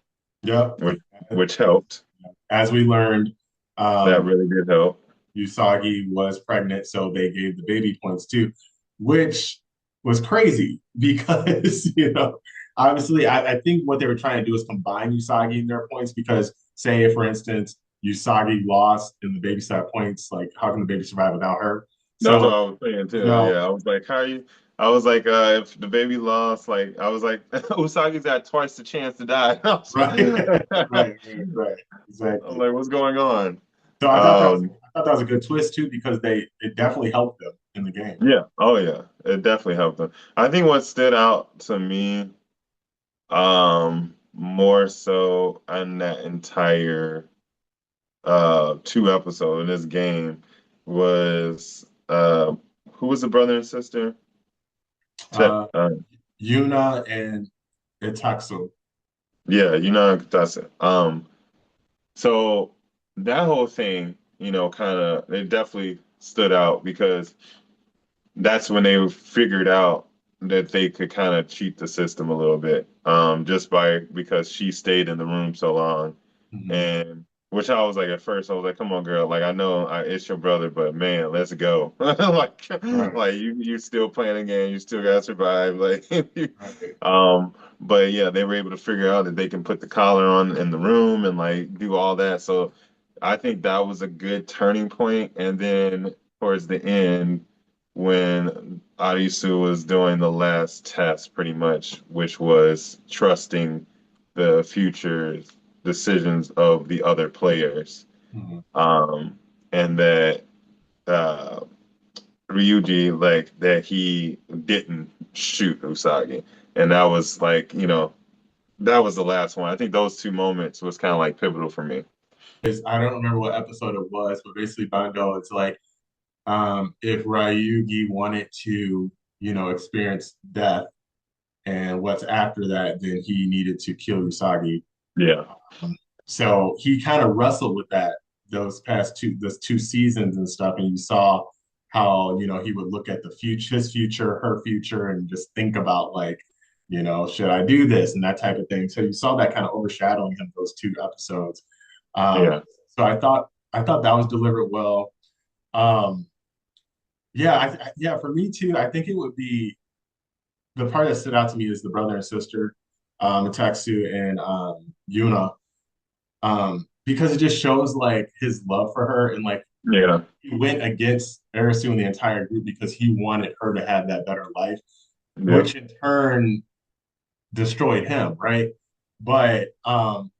S2: Yep.
S1: which which helped.
S2: As we learned,
S1: That
S2: um,
S1: really did help.
S2: Usagi was pregnant, so they gave the baby points too, which was crazy because, obviously, I think what they were trying to do is combine Usagi and their points because, say, for instance, Usagi lost and the baby sat points, like, how can the baby survive without her?
S1: That's what
S2: So,
S1: I was saying
S2: you
S1: too.
S2: know,
S1: Yeah, I was like, how you? I was like, if the baby lost, like, I was like, Usagi's had twice the chance to die. I was
S2: right, right, exactly.
S1: like, what's going on?
S2: So
S1: Um,
S2: I thought that was a good twist too because they it definitely helped them in the game.
S1: yeah, oh yeah, it definitely helped them. I think what stood out to me, more so in that entire 2 episode in this game was who was the brother and sister? Te-
S2: Uh,
S1: uh,
S2: Yuna and Itaxu.
S1: yeah, you know that's it. So that whole thing, kind of it definitely stood out because that's when they figured out that they could kind of cheat the system a little bit, just by because she stayed in the room so long.
S2: Mhm.
S1: And which I was like, at first, I was like, come on, girl. Like, I know it's your brother, but man, let's go.
S2: Right,
S1: Like you still playing a game. You still got to survive. Like,
S2: right.
S1: but yeah, they were able to figure out that they can put the collar on in the room and like do all that. So I think that was a good turning point. And then towards the end, when Arisu was doing the last test, pretty much, which was trusting the future decisions of the other players.
S2: Mhm.
S1: Um, and that uh, Ryuji, like, that he didn't shoot Usagi. And that was like, that was the last one. I think those 2 moments was kind of like pivotal for me.
S2: I don't remember what episode it was, but basically Bando, it's like if Ryugi wanted to, experience death and what's after that, then he needed to kill Usagi.
S1: Yeah,
S2: Um, so he kind of wrestled with that those 2 seasons and stuff, and you saw how he would look at the future, his future, her future, and just think about like, should I do this and that type of thing. So you saw that kind of overshadowing him those 2 episodes.
S1: yeah,
S2: So I thought that was delivered well. Um, yeah, yeah, for me too. I think it would be the part that stood out to me is the brother and sister, Ataksu and Yuna, because it just shows like his love for her and like
S1: yeah,
S2: he went against Arisu and the entire group because he wanted her to have that better life,
S1: yeah,
S2: which in turn destroyed him, right? But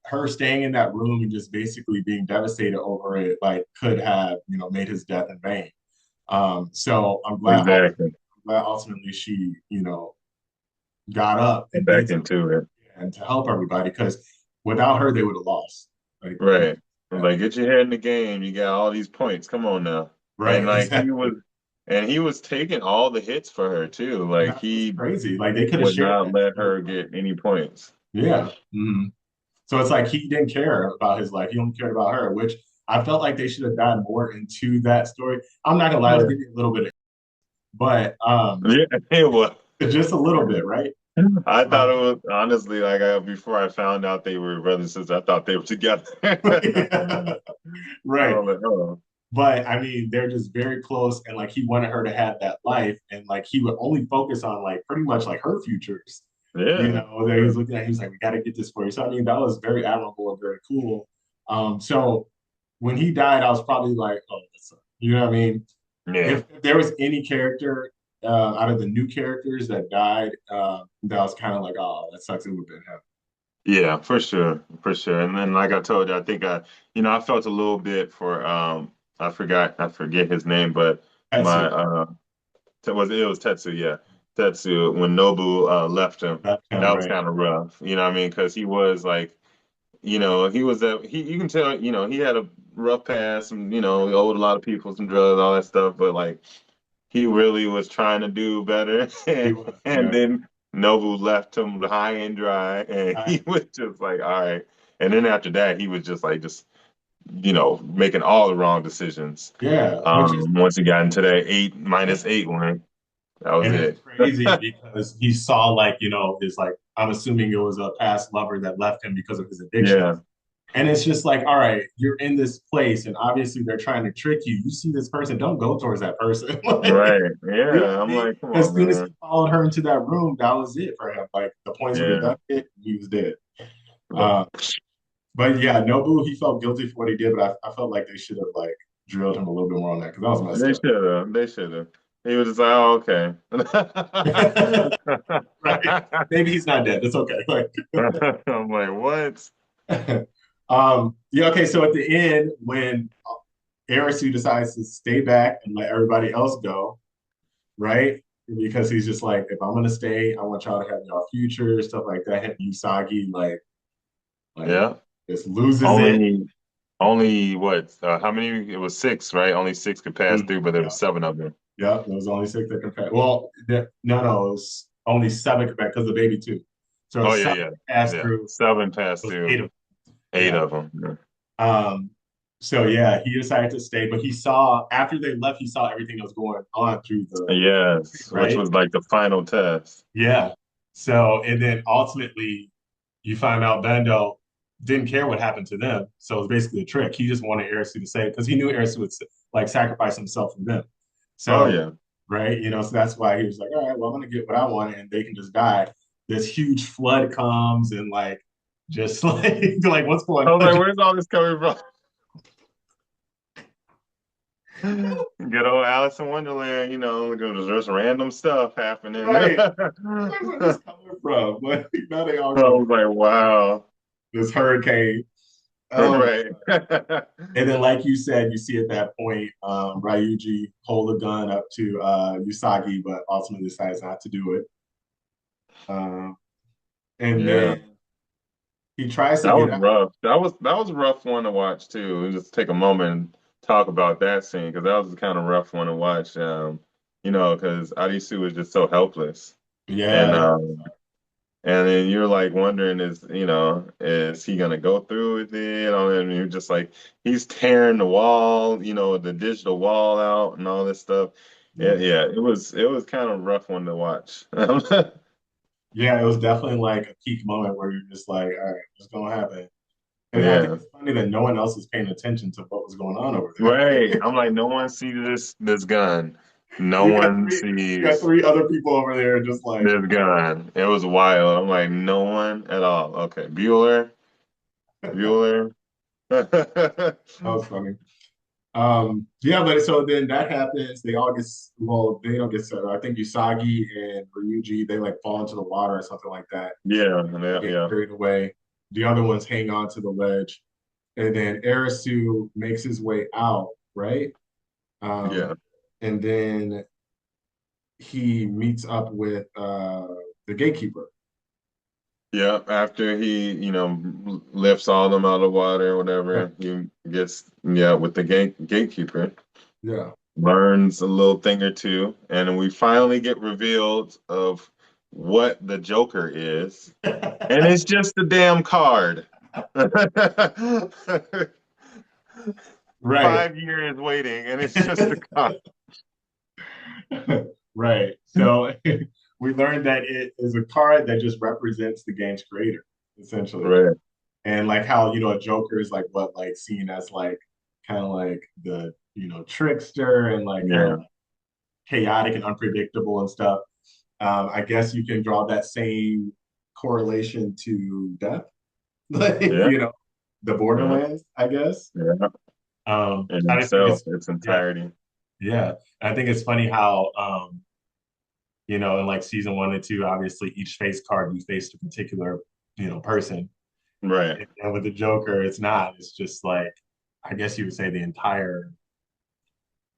S2: her staying in that room and just basically being devastated over it, like could have, made his death in vain. So
S1: exactly.
S2: I'm glad ultimately she, got up and
S1: Back
S2: did
S1: into it.
S2: and to help everybody because without her they would have lost. Like,
S1: Right.
S2: yeah.
S1: Like, get your head in the game. You got all these points. Come on now. And
S2: Right,
S1: like
S2: exactly.
S1: he was taking all the hits for her too. Like,
S2: That's what's
S1: he
S2: crazy. Like they could have
S1: would
S2: shared
S1: not
S2: that
S1: let
S2: no
S1: her
S2: problem.
S1: get any points.
S2: Yeah. So it's like he didn't care about his life. He only cared about her, which I felt like they should have gotten more into that story. I'm not gonna lie, I was
S1: Yeah.
S2: giving it a little bit, but
S1: Yeah, it was.
S2: just a little bit, right?
S1: I thought
S2: Um,
S1: it was honestly like, before I found out they were brothers and sisters, I thought they were together.
S2: yeah,
S1: I
S2: right.
S1: was like, oh,
S2: But I mean, they're just very close, and like he wanted her to have that life, and like he would only focus on like pretty much like her futures.
S1: yeah,
S2: That he
S1: yeah,
S2: was looking at, he was like, "We got to get this for you." So I mean, that was very admirable and very cool. So when he died, I was probably like, "Oh, that sucks." You know what I mean?
S1: yeah.
S2: If there was any character out of the new characters that died, that was kind of like, "Oh, that sucks." It would have been him.
S1: Yeah, for sure, for sure. And then, like I told you, I think I felt a little bit for I forget his name, but my
S2: Tetsu,
S1: it was Tetsu, yeah, Tetsu. When Nobu left him,
S2: that's him,
S1: that was
S2: right?
S1: kind of rough. You know what I mean? Because he was like, he was you can tell, he had a rough past, and he owed a lot of people some drugs, all that stuff, but like he really was trying to do better.
S2: He
S1: and,
S2: was,
S1: and
S2: yeah.
S1: then Nobu left him high and dry, and
S2: I,
S1: he was just like, all right. And then after that, he was just like, making all the wrong decisions.
S2: yeah, which is
S1: Once he got
S2: crazy.
S1: into that eight
S2: Yeah.
S1: minus eight one, that was
S2: And it's
S1: it.
S2: crazy because he saw like, his like I'm assuming it was a past lover that left him because of his addiction.
S1: Yeah.
S2: And it's just like, all right, you're in this place, and obviously they're trying to trick you. You see this person, don't go towards that person. Like,
S1: Right.
S2: you know what
S1: Yeah.
S2: I
S1: I'm
S2: mean?
S1: like, come
S2: As
S1: on,
S2: soon as he
S1: man.
S2: followed her into that room, that was it for him. Like the points were
S1: Yeah.
S2: deducted, he was dead.
S1: But
S2: Uh, but yeah, Nobu, he felt guilty for what he did, but I felt like they should have like drilled him a little bit more on that because that was messed
S1: they
S2: up.
S1: should have. They should have. He was just like, oh, okay.
S2: Right? Maybe he's not dead. It's okay. Like,
S1: I'm like, what?
S2: yeah. Okay. So at the end, when Arisu decides to stay back and let everybody else go, right? Because he's just like, if I'm gonna stay, I want y'all to have y'all future, stuff like that. And Usagi like
S1: Yeah.
S2: just loses it.
S1: Only, only what? How many? It was six, right? Only six could pass through, but there were
S2: Yeah,
S1: seven of them.
S2: yeah. There was only six that could pass. Well, no, it was only seven could pass because the baby too. So
S1: Oh yeah,
S2: seven
S1: yeah,
S2: passed
S1: yeah.
S2: through.
S1: Seven passed
S2: It was eight
S1: through.
S2: of them.
S1: Eight
S2: Yeah.
S1: of them. Yeah.
S2: Um, so yeah, he decided to stay, but he saw after they left, he saw everything that was going on through the
S1: Yes, which
S2: right.
S1: was like the final test.
S2: Yeah. So and then ultimately, you find out Bando didn't care what happened to them, so it was basically a trick. He just wanted Arisu to say because he knew Arisu would like sacrifice himself for them.
S1: Oh
S2: So
S1: yeah.
S2: right, so that's why he was like, all right, well, I'm gonna get what I want, and they can just die. This huge flood comes and like just like what's going
S1: I was
S2: on?
S1: like, where's all this coming from? Good old Alice in Wonderland, there's just random stuff happening.
S2: Right.
S1: I
S2: Like, where's this coming from? Like, now they all go
S1: was like, wow.
S2: this hurricane. Um,
S1: Right.
S2: and then, like you said, you see at that point, Ryuji hold a gun up to Usagi, but ultimately decides not to do it. Um, and
S1: Yeah.
S2: then he tries to
S1: That
S2: get
S1: was
S2: out.
S1: rough. That was a rough one to watch too. Just take a moment and talk about that scene because that was kind of rough one to watch. Because Arisu was just so helpless.
S2: Yeah,
S1: And
S2: that,
S1: and then you're like wondering is he gonna go through with it? And you're just like he's tearing the wall, the digital wall out and all this stuff. Yeah,
S2: yeah,
S1: yeah, it was kind of rough one to watch.
S2: yeah. It was definitely like a peak moment where you're just like, all right, what's gonna happen? And then I think
S1: Yeah.
S2: it's funny that no one else is paying attention to what was going on over
S1: Right.
S2: there.
S1: I'm like, no one sees this gun. No
S2: You got
S1: one
S2: you got
S1: sees
S2: three other people over there just like
S1: this gun. It was wild. I'm like, no one at all. Okay. Bueller. Bueller.
S2: that was funny. Yeah, but so then that happens. They all get well, they don't get set. I think Usagi and Ryuji they like fall into the water or something like that.
S1: Yeah,
S2: They
S1: yeah,
S2: get
S1: yeah.
S2: carried away. The other ones hang on to the ledge, and then Arisu makes his way out, right?
S1: Yeah.
S2: And then he meets up with the gatekeeper.
S1: Yeah, after he, lifts all them out of the water or
S2: Yeah,
S1: whatever, he gets, yeah, with the gatekeeper,
S2: yeah.
S1: learns a little thing or two, and then we finally get revealed of what the Joker is, and it's just a damn card.
S2: Right.
S1: 5 years waiting, and it's just a card.
S2: Right. So we learned that it is a card that just represents the game's creator, essentially.
S1: Right.
S2: And like how, a Joker is like what, like seen as like kind of like the, trickster and like kind of
S1: Yeah.
S2: like chaotic and unpredictable and stuff. I guess you can draw that same correlation to death, like,
S1: Yeah.
S2: the
S1: Yeah.
S2: Borderlands, I guess.
S1: Yeah. In
S2: I just think
S1: itself,
S2: it's,
S1: its
S2: yeah,
S1: entirety.
S2: yeah. I think it's funny how, in like season one and two, obviously each face card you faced a particular, person.
S1: Right.
S2: And with the Joker, it's not. It's just like, I guess you would say the entire,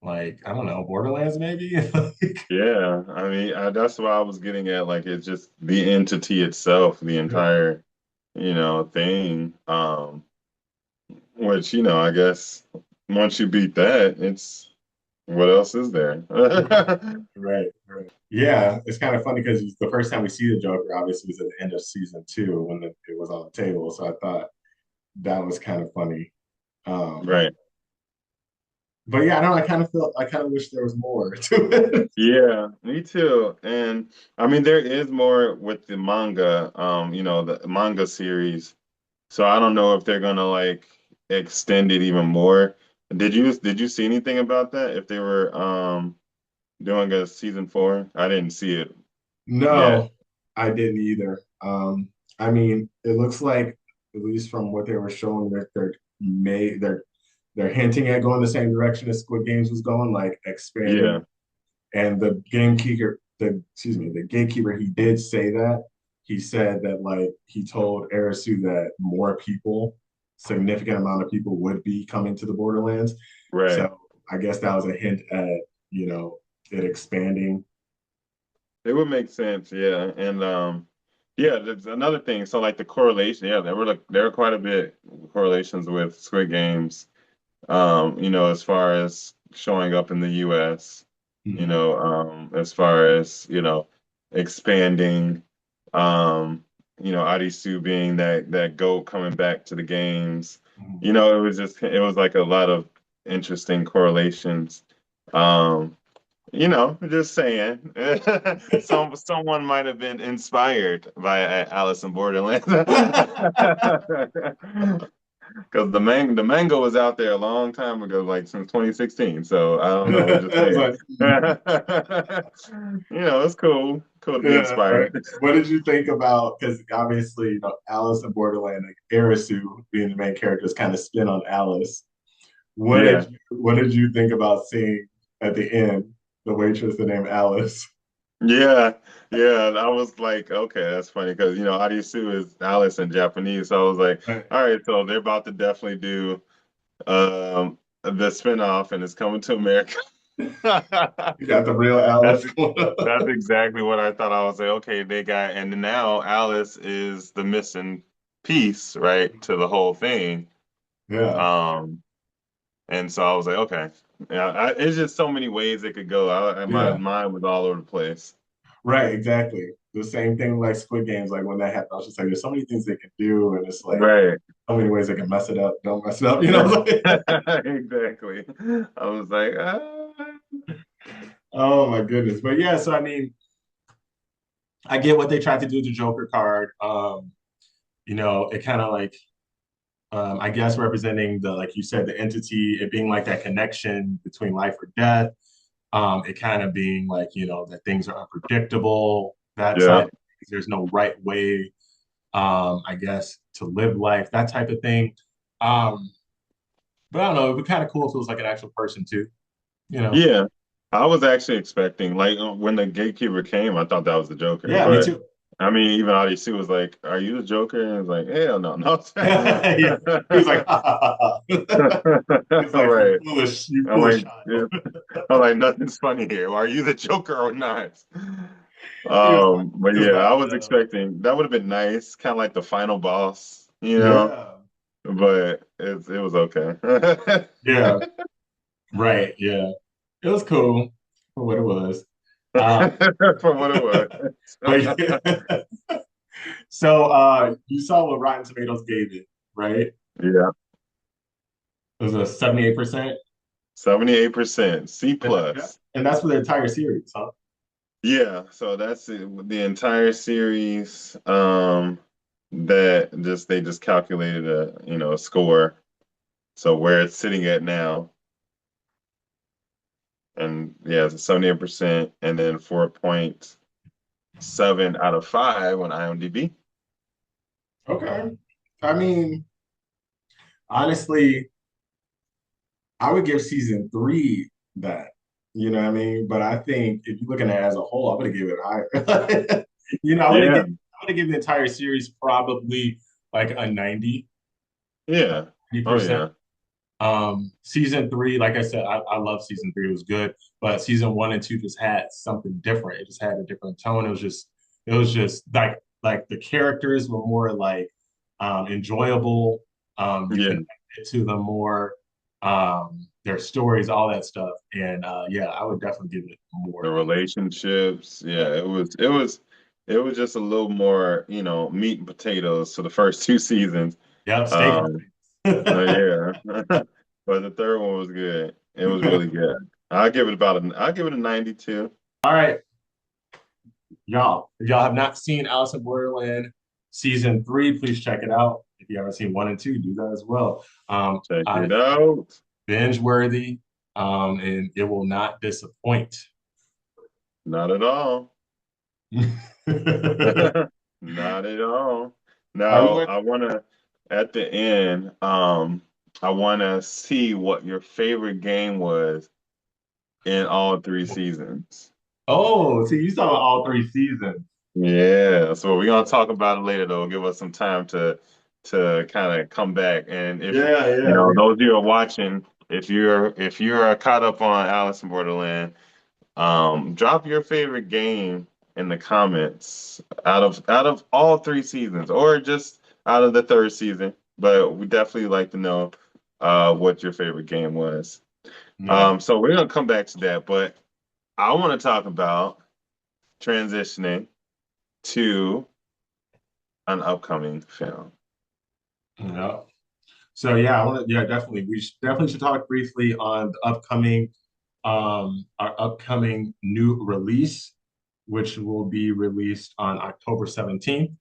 S2: like, I don't know, Borderlands maybe?
S1: Yeah, I mean, that's what I was getting at. Like, it's just the entity itself, the entire, thing. Which, I guess once you beat that, it's what else is there?
S2: Right, right, right. Yeah, it's kind of funny because the first time we see the Joker, obviously, was at the end of season two when it was on the table. So I thought that was kind of funny. Um,
S1: Right.
S2: But yeah, I don't know. I kind of wish there was more to it.
S1: Yeah, me too. And I mean, there is more with the manga, the manga series. So I don't know if they're gonna like extend it even more. Did you see anything about that? If they were doing a season four? I didn't see it yet.
S2: No, I didn't either. I mean, it looks like, at least from what they were showing, that they're hinting at going the same direction as Squid Games was going, like expanding.
S1: Yeah,
S2: And the gatekeeper, he did say that. He said that like he told Arisu that more people, significant amount of people would be coming to the Borderlands.
S1: right.
S2: So I guess that was a hint at, you know, it expanding.
S1: It would make sense, yeah. And yeah, there's another thing. So like the correlation, yeah, there were quite a bit correlations with Squid Games, as far as showing up in the US,
S2: Mhm.
S1: as far as, expanding, Arisu being that GOAT coming back to the games.
S2: Mhm.
S1: It was like a lot of interesting correlations. Um, just saying. Someone might have been inspired by Alice in Borderland. Because the manga was out there a long time ago, like since 2016. So I don't know, just
S2: I was
S1: saying.
S2: like, hmm.
S1: It's cool to be
S2: Yeah, right.
S1: inspired.
S2: What did you think about? Because obviously, Alice in Borderland, like Arisu being the main character, is kind of spin on Alice.
S1: Yeah,
S2: What did you think about seeing at the end the waitress named Alice?
S1: yeah, yeah. I was like, okay, that's funny because Arisu is Alice in Japanese. So I was like,
S2: Right.
S1: all right, so they're about to definitely do the spinoff, and it's coming to America.
S2: You got the real
S1: That's
S2: Alice.
S1: that's exactly what I thought. I was like, okay, they got, and now Alice is the missing piece, right, to the whole thing.
S2: Yeah,
S1: Um, and so I was like, okay, yeah, it's just so many ways it could go. My
S2: yeah,
S1: mind was all over the place.
S2: right, exactly. The same thing like Squid Games, like when that happened, I was just like, there's so many things they can do, and it's like
S1: Right.
S2: so many ways they can mess it up, don't mess it up, you know? Like,
S1: Exactly. I was like,
S2: oh my goodness. But yeah, so I mean, I get what they tried to do with the Joker card. It kind of like I guess representing the, like you said, the entity, it being like that connection between life or death. It kind of being like, that things are unpredictable, that
S1: yeah,
S2: side, there's no right way, I guess, to live life, that type of thing. Um, but I don't know, it'd be kind of cool if it was like an actual person too, you know?
S1: yeah. I was actually expecting, like, when the gatekeeper came, I thought that was the Joker.
S2: Yeah, me
S1: But
S2: too.
S1: I mean, even Audie was like, "Are you the Joker?" And I was like, "Hell no, no."
S2: Yeah, he was like, ha, ha, ha, ha. He's like,
S1: Right.
S2: you
S1: I'm
S2: foolish
S1: like,
S2: child.
S1: yeah. I'm like, nothing's funny here. Are you the Joker or not?
S2: He was like,
S1: But
S2: he was
S1: yeah, I
S2: laughing
S1: was
S2: that up.
S1: expecting that would have been nice, kind of like the final boss,
S2: Yeah,
S1: but it was okay.
S2: yeah, right, yeah. It was cool for what it was. Uh,
S1: For what it was.
S2: but yeah. So you saw what Rotten Tomatoes gave it, right?
S1: Yeah,
S2: It was a 78%.
S1: 78%, C
S2: Yeah.
S1: plus.
S2: And that's for the entire series, huh?
S1: Yeah, so that's it. The entire series. That just they just calculated a score. So where it's sitting at now, and yeah, it's a 78%, and then 4.7 out of 5 on IMDb.
S2: Okay. I mean, honestly, I would give season three that. You know what I mean? But I think if you're looking at it as a whole, I would have given it higher.
S1: Yeah,
S2: I would have given the entire series probably like a 90,
S1: yeah, oh
S2: 90%.
S1: yeah,
S2: Season three, like I said, I love season three. It was good, but season one and two just had something different. It just had a different tone. It was just like the characters were more like enjoyable. You
S1: yeah.
S2: connected to them more. Their stories, all that stuff. And yeah, I would definitely give it
S1: The
S2: more.
S1: relationships,
S2: Yeah.
S1: yeah, it was just a little more, meat and potatoes for the first two seasons.
S2: Yep, steak and
S1: Um,
S2: things.
S1: yeah, but the third one was good. It was really good. I'll give it a 92.
S2: All right, y'all. If y'all have not seen Alice in Borderland season 3, please check it out. If you haven't seen 1 and 2, do that as well.
S1: Check
S2: I
S1: it out.
S2: binge worthy, and it will not disappoint.
S1: Not at all. Not at all. Now, I want to, at the end, I want to see what your favorite game was in all 3 seasons.
S2: Oh, see, you saw all 3 seasons.
S1: Yeah, so we're gonna talk about it later though. Give us some time to kind of come back. And if
S2: Yeah.
S1: those of you who are watching, if you're caught up on Alice in Borderland, drop your favorite game in the comments out of all 3 seasons, or just out of the third season. But we definitely like to know what your favorite game was.
S2: Yeah.
S1: So we're gonna come back to that, but I want to talk about transitioning to an upcoming film.
S2: Yeah. So yeah, I want to. Yeah, definitely. Definitely should talk briefly on the upcoming, our upcoming new release, which will be released on October 17th,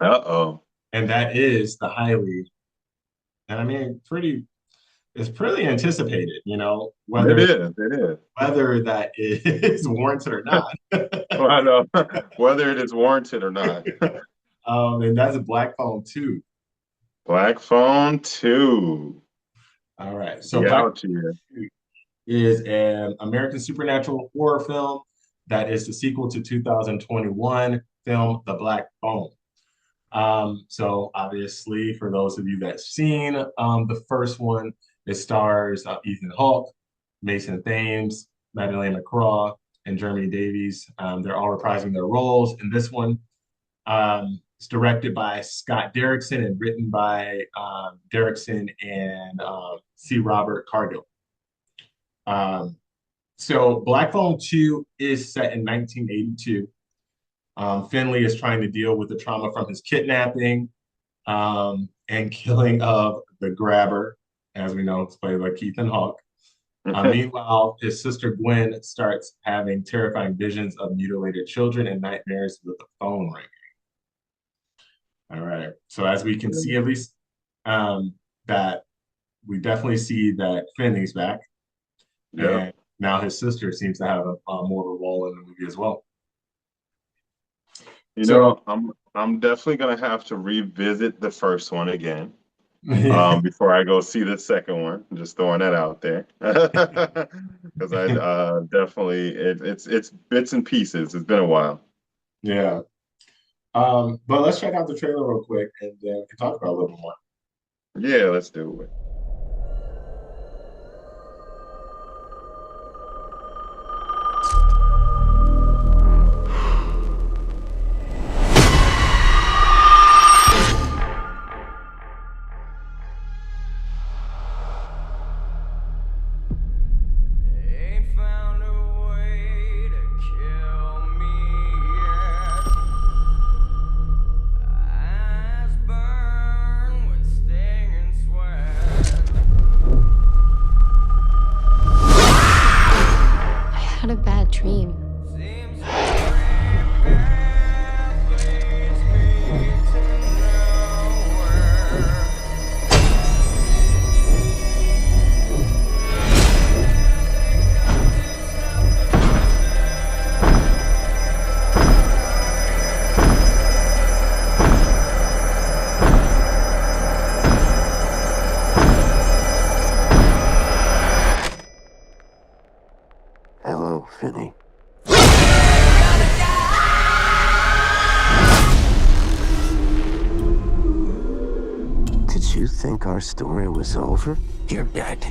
S1: Uh-oh.
S2: and that is the highly, and I mean, it's pretty anticipated.
S1: It is. It is.
S2: Whether that is warranted or not.
S1: Well, I know whether it is warranted or not.
S2: And that's a Black Phone 2.
S1: Black Phone 2.
S2: All right. So
S1: Be
S2: Black
S1: out here.
S2: is an American supernatural horror film that is the sequel to 2021 film The Black Phone. So obviously, for those of you that's seen the first one, it stars Ethan Hawke, Mason Thames, Madeleine McCraw, and Jeremy Davies. They're all reprising their roles in this one. It's directed by Scott Derrickson and written by Derrickson and C. Robert Cargill. So Black Phone 2 is set in 1982. Finley is trying to deal with the trauma from his kidnapping and killing of the grabber, as we know, it's played by Ethan Hawke. Meanwhile, his sister Gwen starts having terrifying visions of mutilated children and nightmares with the phone ringing. All right. So as we can see, at least that we definitely see that Finley's back.
S1: Yeah.
S2: And now his sister seems to have more of a role in the movie as well.
S1: I'm definitely gonna have to revisit the first one again before I go see the second one. I'm just throwing that out there because I definitely it's bits and pieces. It's been a while.
S2: Yeah. But let's check out the trailer real quick and then we can talk about it a little bit more.
S1: Yeah, let's do it.
S3: Had a bad dream.
S4: Hello, Finny. Did you think our story was over? You're dead.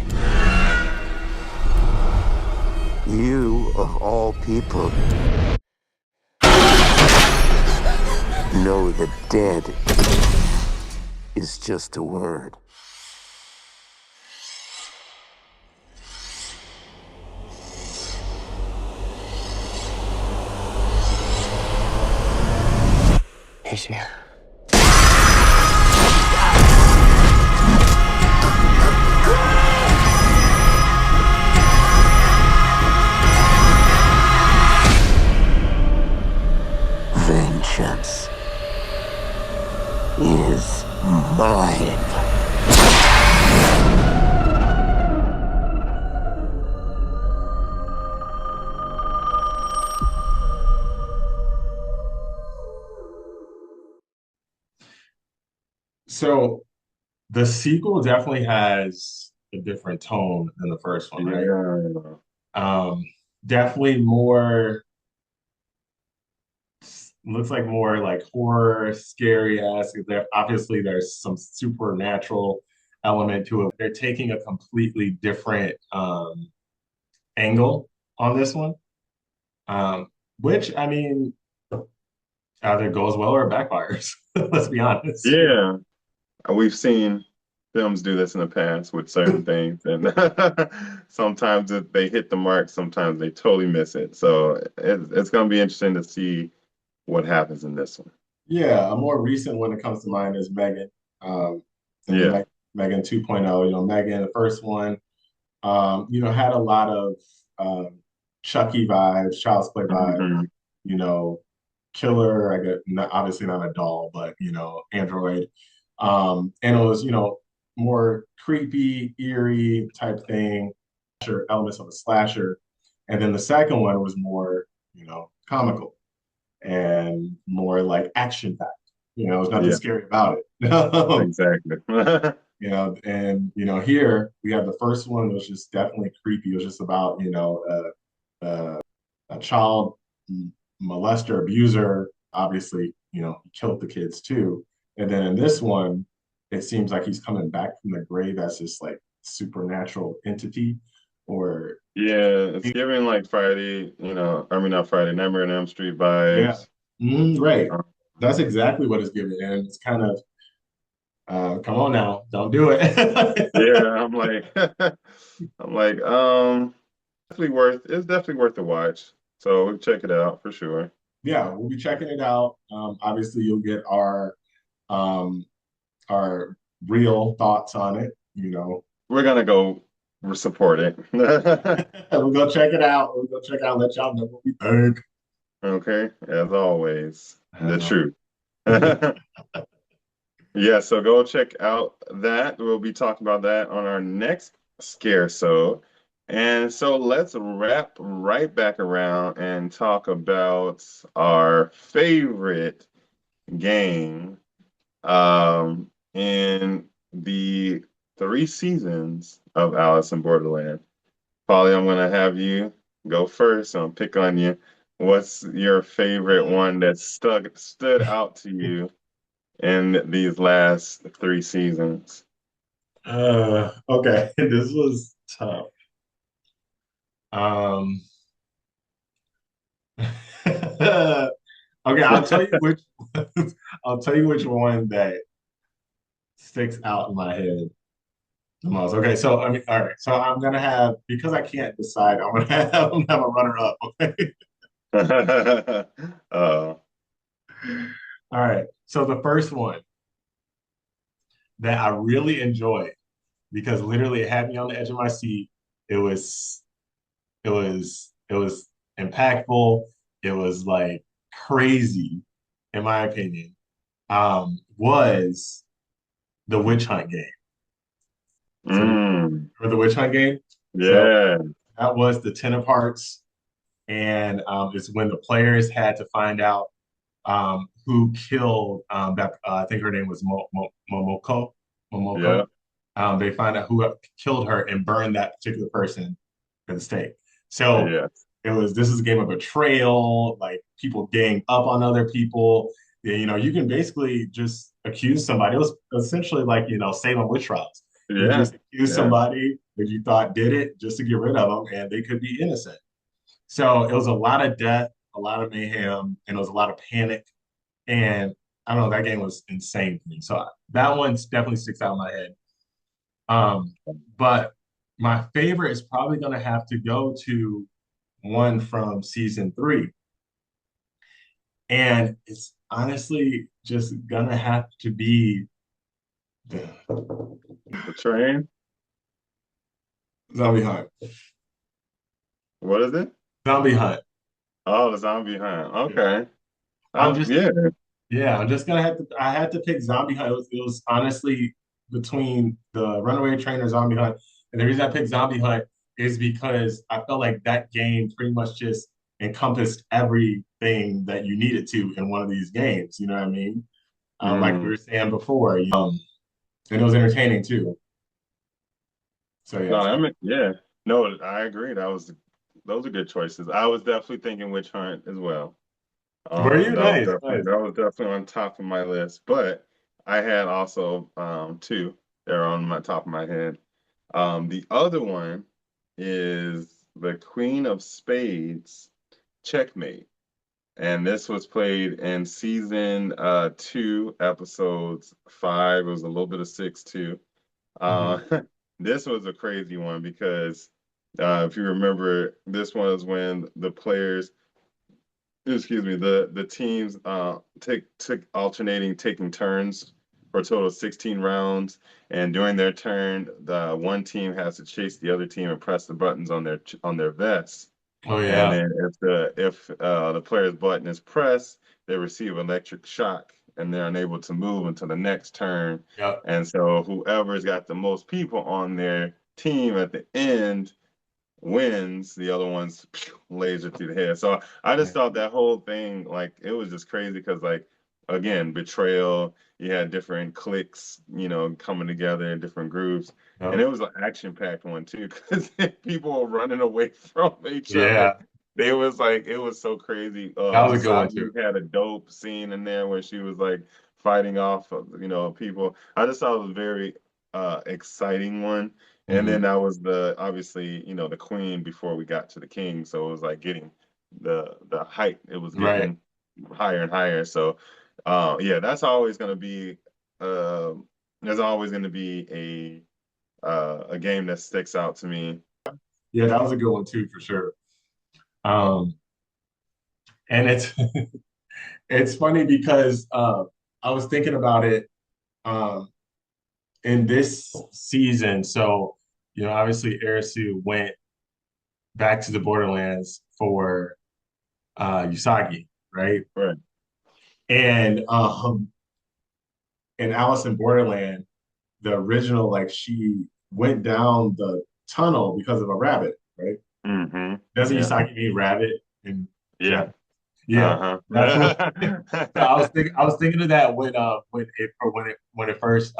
S4: You, of all people, know that dead is just a word. He's here.
S2: So the sequel definitely has a different tone than the first one, right?
S1: Yeah.
S2: Um, definitely more looks like more like horror, scary-esque. There obviously there's some supernatural element to it. They're taking a completely different angle on this one, which I mean either goes well or backfires. Let's be honest.
S1: Yeah. We've seen films do this in the past with certain things, and sometimes they hit the mark, sometimes they totally miss it. So it's going to be interesting to see what happens in this one.
S2: Yeah, a more recent one that comes to mind is Megan, um, and then
S1: Yeah.
S2: Megan 2.0. You know, Megan, the first one, had a lot of Chucky vibes, Child's Play vibes.
S1: Hmm.
S2: You know, killer. I get not, obviously not a doll, but android. And it was more creepy, eerie type thing, elements of a slasher. And then the second one was more comical and more like action packed. There's nothing
S1: Yeah,
S2: scary about it.
S1: exactly.
S2: And here we have the first one was just definitely creepy. It was just about a child molester, abuser. Obviously, he killed the kids too. And then in this one, it seems like he's coming back from the grave as this like supernatural entity, or
S1: Yeah, it's giving like Friday, I mean not Friday, Nightmare on Elm Street
S2: yeah,
S1: vibes.
S2: right.
S1: Um,
S2: That's exactly what it's giving, and it's kind of come on now, don't do it.
S1: yeah, I'm like, I'm like, it's definitely worth the watch. So we'll check it out for sure.
S2: Yeah, we'll be checking it out. Obviously, you'll get um, our real thoughts on it.
S1: We're gonna go support it.
S2: We'll go check it out. We'll go check out. Let y'all know what we think.
S1: Okay, as always, the
S2: As always.
S1: truth. Yeah, so go check out that. We'll be talking about that on our next scare so. And so let's wrap right back around and talk about our favorite game in the 3 seasons of Alice in Borderland. Polly, I'm gonna have you go first. I'll pick on you. What's your favorite one that stood out to you in these last 3 seasons?
S2: Okay, this was tough. Um, okay, I'll tell you which I'll tell you which one that sticks out in my head the most. Okay, so I mean, all right, so I'm gonna have because I can't decide. I'm gonna have a runner up. Okay,
S1: Oh,
S2: all right. So the first one that I really enjoyed because literally it had me on the edge of my seat. It was it was impactful. It was like crazy, in my opinion. Was the witch hunt game. So
S1: mm,
S2: for the witch hunt game, so
S1: yeah,
S2: that was the ten of hearts, and it's when the players had to find out who killed that. I think her name was Momoko.
S1: yeah,
S2: Momoko. They find out who killed her and burned that particular person at the stake. So
S1: yeah,
S2: this is a game of betrayal, like people gang up on other people. Yeah, you can basically just accuse somebody. It was essentially like, Salem witch trials. You
S1: yeah,
S2: just accuse
S1: yeah,
S2: somebody that you thought did it just to get rid of them, and they could be innocent. So it was a lot of death, a lot of mayhem, and it was a lot of panic. And I don't know, that game was insane to me. So that one definitely sticks out in my head. Um, but my favorite is probably going to have to go to one from season 3. And it's honestly just going to have to be the
S1: the train.
S2: Zombie Hunt.
S1: What is it?
S2: Zombie Hunt.
S1: Oh, the zombie hunt.
S2: Yeah.
S1: Okay.
S2: I'm just,
S1: Yeah.
S2: yeah, I'm just going to I had to pick Zombie Hunt. It was honestly between the Runaway Train or Zombie Hunt. And the reason I picked Zombie Hunt is because I felt like that game pretty much just encompassed everything that you needed to in one of these games. You know what I mean? like we were saying before. And it was entertaining too. So
S1: No,
S2: yeah.
S1: yeah. No, I agree. Those are good choices. I was definitely thinking Witch Hunt as well.
S2: Were you? Nice, nice.
S1: That was definitely on top of my list. But I had also two that are on my top of my head. The other one is the Queen of Spades, Checkmate. And this was played in season 2, episodes 5. It was a little bit of 6 too. This was a crazy one because if you remember, this was when the players, excuse me, the teams took alternating taking turns for a total of 16 rounds, and during their turn, the one team has to chase the other team and press the buttons on their vests.
S2: Oh
S1: And
S2: yeah.
S1: then if the player's button is pressed, they receive electric shock and they're unable to move until the next turn.
S2: Yep.
S1: And so whoever's got the most people on their team at the end wins. The other ones laser through the head. So I just thought that whole thing, like, it was just crazy because, like, again, betrayal. You had different cliques, coming together in different groups.
S2: Yep.
S1: And it was an action-packed one too, because people were running away from each
S2: Yeah.
S1: other. It was so crazy.
S2: That was a good one too.
S1: Had a dope scene in there where she was like fighting off, people. I just thought it was a very exciting one. And then that was obviously, the queen before we got to the king. So it was like getting the height. It was getting higher and higher. So yeah, that's always going to be there's always going to be a game that sticks out to me.
S2: Yeah, that was a good one too, for sure. And it's it's funny because I was thinking about it in this season. So, obviously Arisu went back to the Borderlands for Usagi, right?
S1: Right.
S2: And in Alice in Borderland, the original, like, she went down the tunnel because of a rabbit, right?
S1: Mm-hmm.
S2: Doesn't Usagi mean rabbit? And
S1: yeah.
S2: Yeah. That's what, so I was thinking of that when it first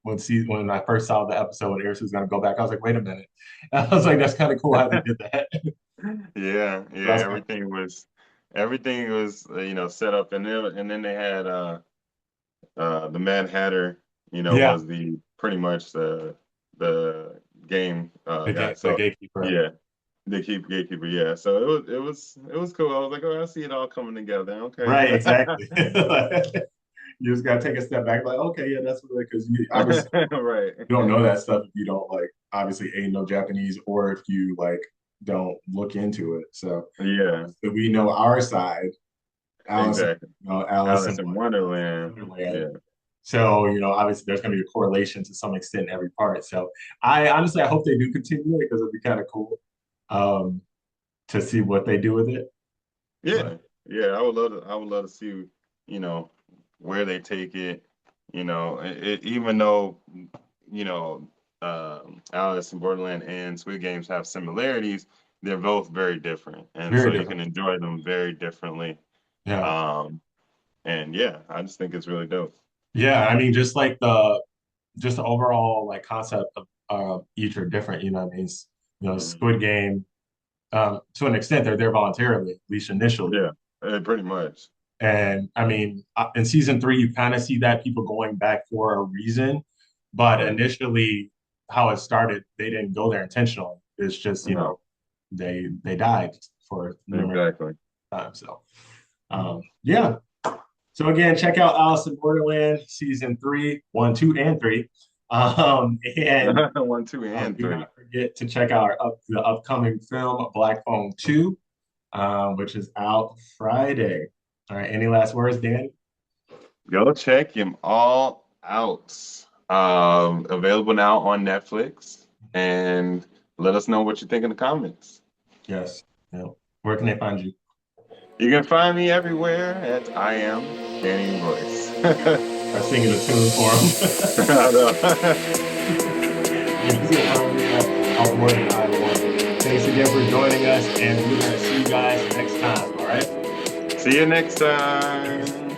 S2: when I first saw the episode when Arisu was gonna go back. I was like, wait a minute. I was like, that's kind of cool how they did that.
S1: Yeah. Everything was set up, and then they had the Mad Hatter, was the pretty much the game guy. So
S2: the gatekeeper.
S1: yeah, the gatekeeper. Yeah. So it was cool. I was like, oh, I see it all coming together. Okay.
S2: Right. Exactly. You just gotta take a step back, like, okay, yeah, that's what, because you obviously
S1: right.
S2: you don't know that stuff if you don't, like, obviously know Japanese, or if you, like, don't look into it. So
S1: yeah,
S2: so we know our side.
S1: Exactly.
S2: Alice
S1: in Wonderland. Yeah.
S2: So, obviously there's going to be a correlation to some extent in every part. So I hope they do continue it, because it'd be kind of cool to see what they do with it.
S1: Yeah. But, yeah, I would love to see, where they take it. Even though, Alice in Borderland and Squid Games have similarities, they're both very different. And so you can enjoy them very differently.
S2: Yeah.
S1: And yeah, I just think it's really dope.
S2: Yeah, I mean, just like the overall, like, concept of each are different. What I mean, Squid Game, to an extent, they're there voluntarily, at least initially.
S1: Yeah, pretty much.
S2: And I mean, in season 3, you kind of see that people going back for a reason, but initially, how it started, they didn't go there intentionally. It's just they died for
S1: exactly
S2: time. So yeah. So again, check out Alice in Borderland season 3, 1, 2, and 3. And
S1: 1, 2, and 3.
S2: Do not forget to check out the upcoming film Black Phone 2, which is out Friday. All right. Any last words, Dan?
S1: Go check him all out. Available now on Netflix, and let us know what you think in the comments.
S2: Yes. Where can they find you?
S1: You can find me everywhere at I Am Danny Royce.
S2: I'm singing a tune for him.
S1: I know.
S2: Thanks again for joining us, and we're going to see you guys next time. All right?
S1: See you next time.